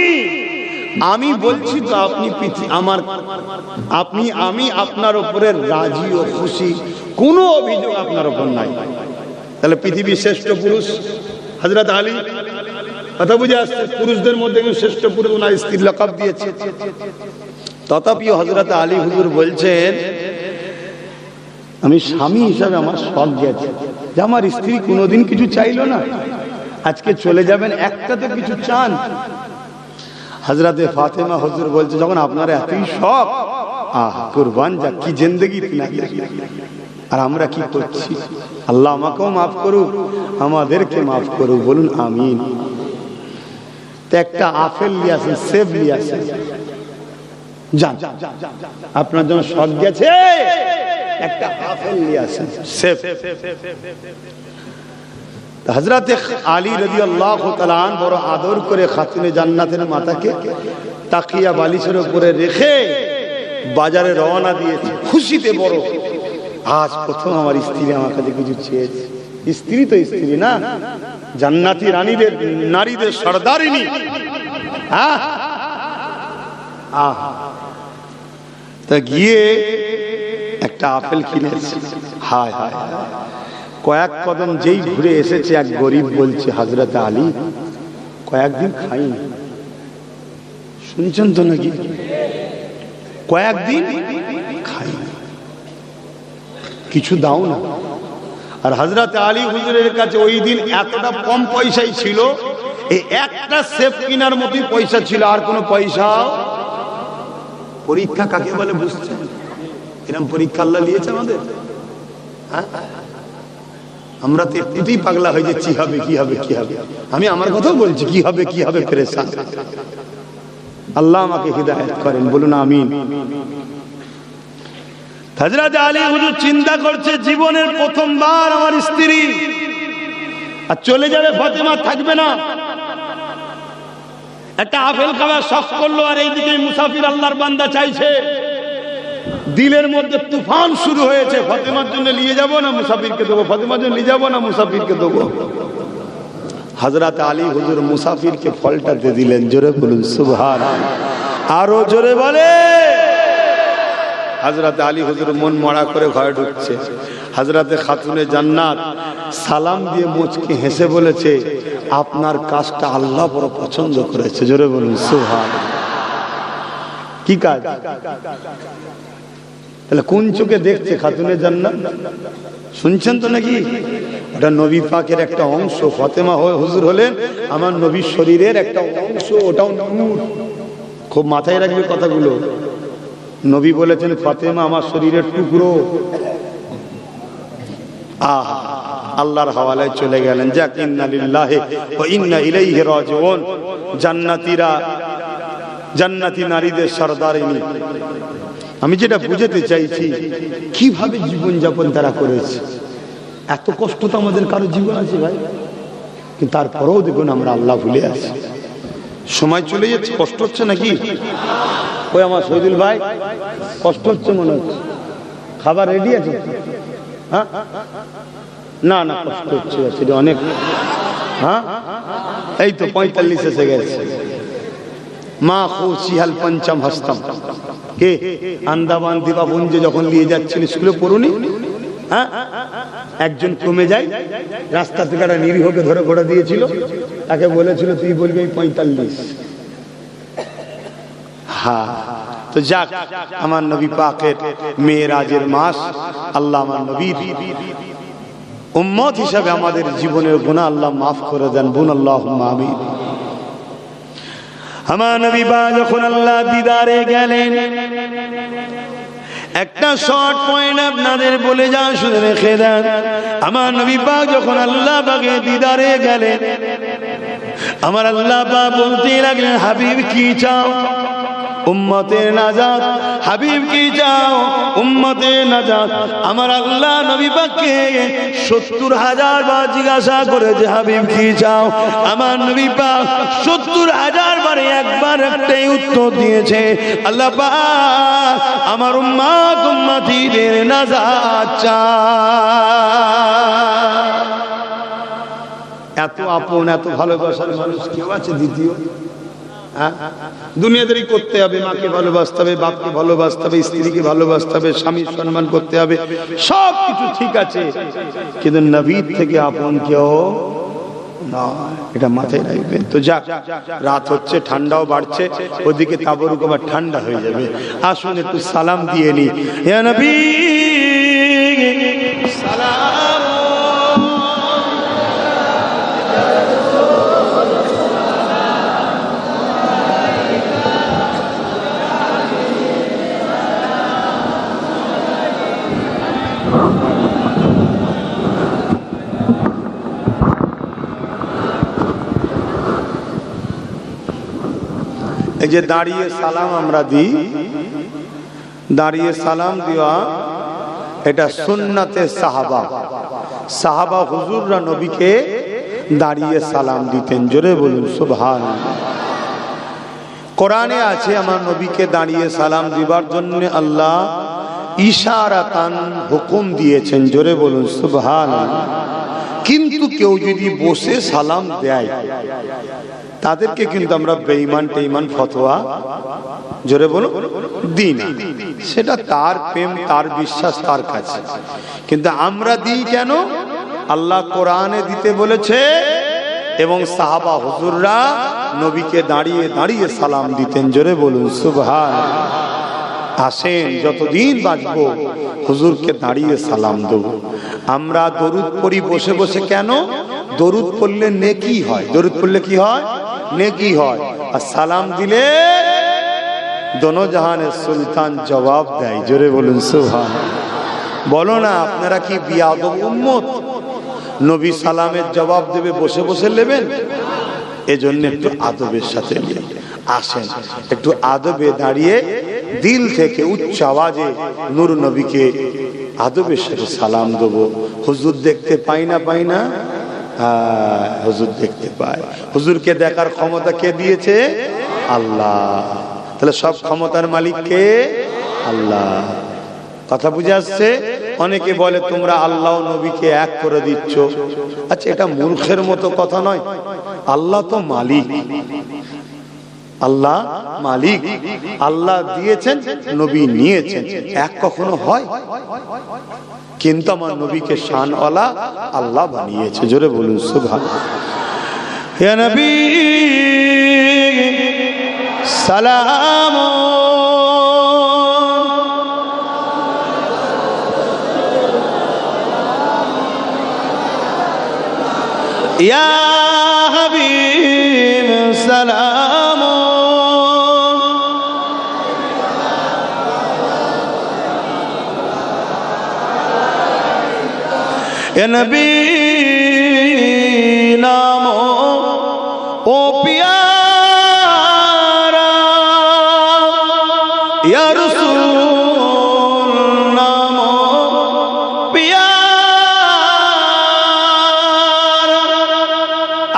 S2: আমি বলছি তো আমি আপনার উপরে রাজি ও খুশি, কোনো অভিযোগ আপনার উপর নাই। তাহলে পৃথিবীর শ্রেষ্ঠ পুরুষ হযরত আলী, কথা বুঝে আসছে? পুরুষদের মধ্যে শ্রেষ্ঠ পুরুষ না, স্ত্রীর লকআপ দিয়েছে। তথাপিও হযরত আলী হুজুর বলছেন আমি স্বামী হিসাবে আমার শখ গেছে যে আমার স্ত্রী কোনোদিন কিছু চাইলো না, আজকে চলে যাবেন একটা তো কিছু চান। হযরতে ফাতেমা হুজুর বলছে যখন আপনার এতই শখ, কুরবান যা, কি জিন্দেগি নাকি, আর আমরা কি করছি? আল্লাহ আমাকেও মাফ করুক, আমাদেরকে মাফ করুক, বলুন আমিন। তো একটা আপেল নিয়ে আসেন, সেব নিয়ে আসেন, যান আপনার জন্য শখ গেছে, একটা আপেল নিয়ে আসেন, সেব। হযরতে আলী রাদিয়াল্লাহু তাআলা আনহু বড় আদর করে খাতুনে জান্নাতের মাতাকে তাকিয়া বালিশের উপরে রেখে বাজারে রওনা দিয়েছে খুশিতে বড়। আজ প্রথম আমার স্ত্রী আমার কাছে কিছু চেয়েছে। স্ত্রী তো স্ত্রী না, জান্নাতি রানীদের, নারীদের সর্দারিনী। হ্যাঁ, তা গিয়ে একটা আপেল কিনেছে। হায় হায়, কয়েক কদম যেই ঘুরে এসেছে এক গরিব বলছে হযরত আলী কয়েকদিন খাইনি। শুনছেন তো নাকি? কয়েকদিন খাইনি, কিছু দাও না। আর হযরত আলী হুজুরের কাছে ওই দিন এতটা কম পয়সাই ছিল, এই একটা সেব কেনার মতোই পয়সা ছিল, আর কোনো পয়সা। পরীক্ষা কাকে বলে বুঝছেন? এরকম পরীক্ষা আল্লাহ নিয়েছে আমাদের। হ্যাঁ, আমরা তো এতেই পাগলা হয়ে যাচ্ছি, হবে কি হবে কি হবে। আমি আমার কথাও বলছি, কি হবে কি হবে, পেরেশান। আল্লাহ আমাকে হিদায়াত করেন, বলুন আমিন। হযরত আলী হুজুর চিন্তা করছে জীবনের প্রথমবার আমার স্ত্রী, আর চলে যাবে ফাতেমা, থাকবে না। একটা আপেল খাওয়ার শখ করলো, আর এইদিকে মুসাফির আল্লাহর বান্দা চাইছে। দিলের মধ্যে তুফান শুরু হয়েছে, ফাতেমার জন্য নিয়ে যাব না মুসাফিরকে দেবো, ফাতেমার জন্য নিয়ে যাব না মুসাফিরকে দেবো। হযরত আলী হুজুর মুসাফিরকে ফলটা দিয়ে দিলেন। জোরে বলুন সুবহানাল্লাহ, আরো জোরে বলে। হযরত আলী হুজুর মন মরা করে ঘরে ঢুকছে। হযরতে খাতুনে জান্নাত সালাম দিয়ে মুচকি হেসে বলেছে আপনার কাজটা আল্লাহ বড় পছন্দ করেছে। জোরে বলুন সুবহানাল্লাহ। কি কাজ? তাহলে কোন চোখে দেখছে খাতুনে জান্নাত? শুনছেন তো নাকি? ওটা নবী পাকের একটা অংশ। ফাতেমা হুজুর হলেন আমার নবীর শরীরের একটা অংশ, ওটাও নূর। খুব মাথায় রাখবে কথাগুলো। নবী বলেছেন ফাতেমা আমার শরীরের টুকরো। আল্লাহর হাওয়ালায় চলে গেলেন। যাক, ইন্না লিল্লাহি ওয়া ইন্না ইলাইহি রাজিউন। জান্নাতীরা, জান্নাতি নারীদের সরদারিনী। আমি যেটা বুঝাতে চাইছি, কিভাবে জীবনযাপন তারা করেছে। এত কষ্ট তো আমাদের কারো জীবন আছে ভাই, কিন্তু তারপরেও দেখুন আমরা আল্লাহ ভুলে আছি। সময় চলে যাচ্ছে, কষ্ট হচ্ছে নাকি? ওই আমার শহীদুল ভাই, কষ্ট হচ্ছে মনে হচ্ছে। খাবার রেডি আছে? হ্যাঁ, না না, কষ্ট হচ্ছে সেটা অনেক। হ্যাঁ, এই তো 45 এসে গেছে। মা খুশিহাল পঞ্চম হস্তম, কে আন্দামান দ্বীপপুঞ্জে যখন নিয়ে যাচ্ছিল স্কুলে পড়ুনি? হ্যাঁ, একজন কমে যায়, রাস্তা থেকে একটা নিরীহকে ধরে ঘোড়া দিয়েছিল, তাকে বলেছিল তুই বলবি 45। হ্যাঁ, তো যাক, আমার নবী পাকের মেরাজের মাস, আল্লাহ আমার নবীর উম্মত হিসাবে আমাদের জীবনের গুনাহ আল্লাহ মাফ করে দেন। বুন আল্লাহুম্মা আমিন।
S1: আমার নবী পাক যখন আল্লাহ দিদারে গেলেন, একটা শর্ট পয়েন্ট আপনাদের বলে যান, শুনে রেখে দেন। আমার নবী পাক যখন আল্লাহ পাকে দিদারে গেলেন, আমার আল্লাহ পাক বলতে লাগলেন, হাবিব কি চাও? উম্মতের নাজাত। হাবিব কি চাও? উম্মতের নাজাত। আমার আল্লাহ নবী পাককে ৭০,০০০ বার জিজ্ঞাসা করেছে, হাবিব কি চাও? আমার নবী পাক ৭০,০০০ বারে একবার একটাই উত্তর দিয়েছে, আল্লাহ পাক আমার উম্মত উম্মতিদের নাজাত চাই। এত আপন, এত ভালোবাসার মানুষ কেউ আছে দ্বিতীয়? দুনিয়াদারি করতে হবে, মাকে ভালোবাসতে হবে, বাপকে ভালোবাসতে হবে, স্ত্রীকে ভালোবাসতে হবে, স্বামীর সম্মান করতে হবে, সব কিছু ঠিক আছে, কিন্তু নবীর থেকে আপন কেউ না, এটা মাথায় রাখবেন। তো যাক, রাত হচ্ছে, ঠান্ডাও বাড়ছে, ওদিকে তাবরুক আবার ঠান্ডা হয়ে যাবে। আসুন একটু সালাম দিয়ে নি। ইয়া নবী সালাম। এই যে দাঁড়িয়ে সালাম আমরা দিই, দাঁড়িয়ে সালাম দেওয়া এটা সুন্নাতে সাহাবা। সাহাবা হুজুররা নবীকে দাঁড়িয়ে সালাম দিতেন। জোরে বলুন সুবহানাল্লাহ। কোরআনে আছে আমার নবীকে দাঁড়িয়ে সালাম দিবার জন্য আল্লাহ ইশারাতান হুকুম দিয়েছেন। জোরে বলুন সুবহানাল্লাহ। কিন্তু কেউ যদি বসে সালাম দেয়, তাদেরকে কিন্তু আমরা বেঈমান টেঈমান ফতোয়া, জোরে বলুন, দিই না। সেটা তার প্রেম, তার বিশ্বাস, তার কাছে। কিন্তু আমরা দিই কেন? আল্লাহ কোরআনে দিতে বলেছে, এবং সাহাবা হুজুররা নবীকে দাঁড়িয়ে দাঁড়িয়ে সালাম দিতেন। জোরে বলুন সুবহানাল্লাহ। আসেন, যতদিন বাঁচবো হুজুরকে দাঁড়িয়ে সালাম দেব। আমরা দরুদ পড়ি বসে বসে কেন? দরুদ পড়লে নেকি হয়। দরুদ পড়লে কি হয়? নেকি হয়। আর সালাম দিলে দোনো জাহানের সুলতান জবাব দেয়। জোরে বলুন সুবহানাল্লাহ। বলো না, আপনারা কি বিয়াদব উম্মত? নবী সালামের জবাব দেবে, বসে বসে নেবেন? এজন্য একটু আদবের সাথে আসেন, একটু আদবে দাঁড়িয়ে দিল থেকে উচ্চ আওয়াজে নূর নবীকে আদবের সাথে সালাম দেবো। হুজুর দেখতে পাই না, পাই না? হুজুর দেখতে পায়। হুজুরকে দেখার ক্ষমতা কে দিয়েছে? আল্লাহ। তাহলে সব ক্ষমতার মালিক কে? আল্লাহ। কথা বুঝে আসছে? অনেকে বলে তোমরা আল্লাহ নবীকে এক করে দিচ্ছ। আচ্ছা, এটা মূর্খের মতো কথা নয়। আল্লাহ তো মালিক, আল্লাহ মালিক, আল্লাহ দিয়েছেন, নবী নিয়েছেন, এক কখনো হয়? কিন্তু আমার নবীকে শানওয়ালা আল্লাহ বানিয়েছে। জোরে বলুন সুবহানাল্লাহ। ইয়া নবী সালাম। ইয়া হাবিব সালাম। ইয়া নবী নাম ও পিয়ারা, ইয়া রাসূল নাম পিয়ারা,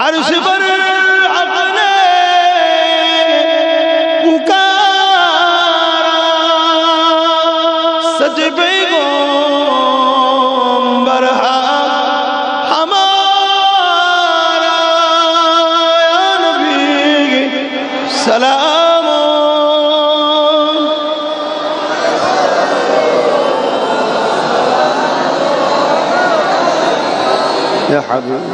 S1: আরশ पर अपने पुकारा, सजबे गोंबर हमारा, या नबी सलाम। या हबीब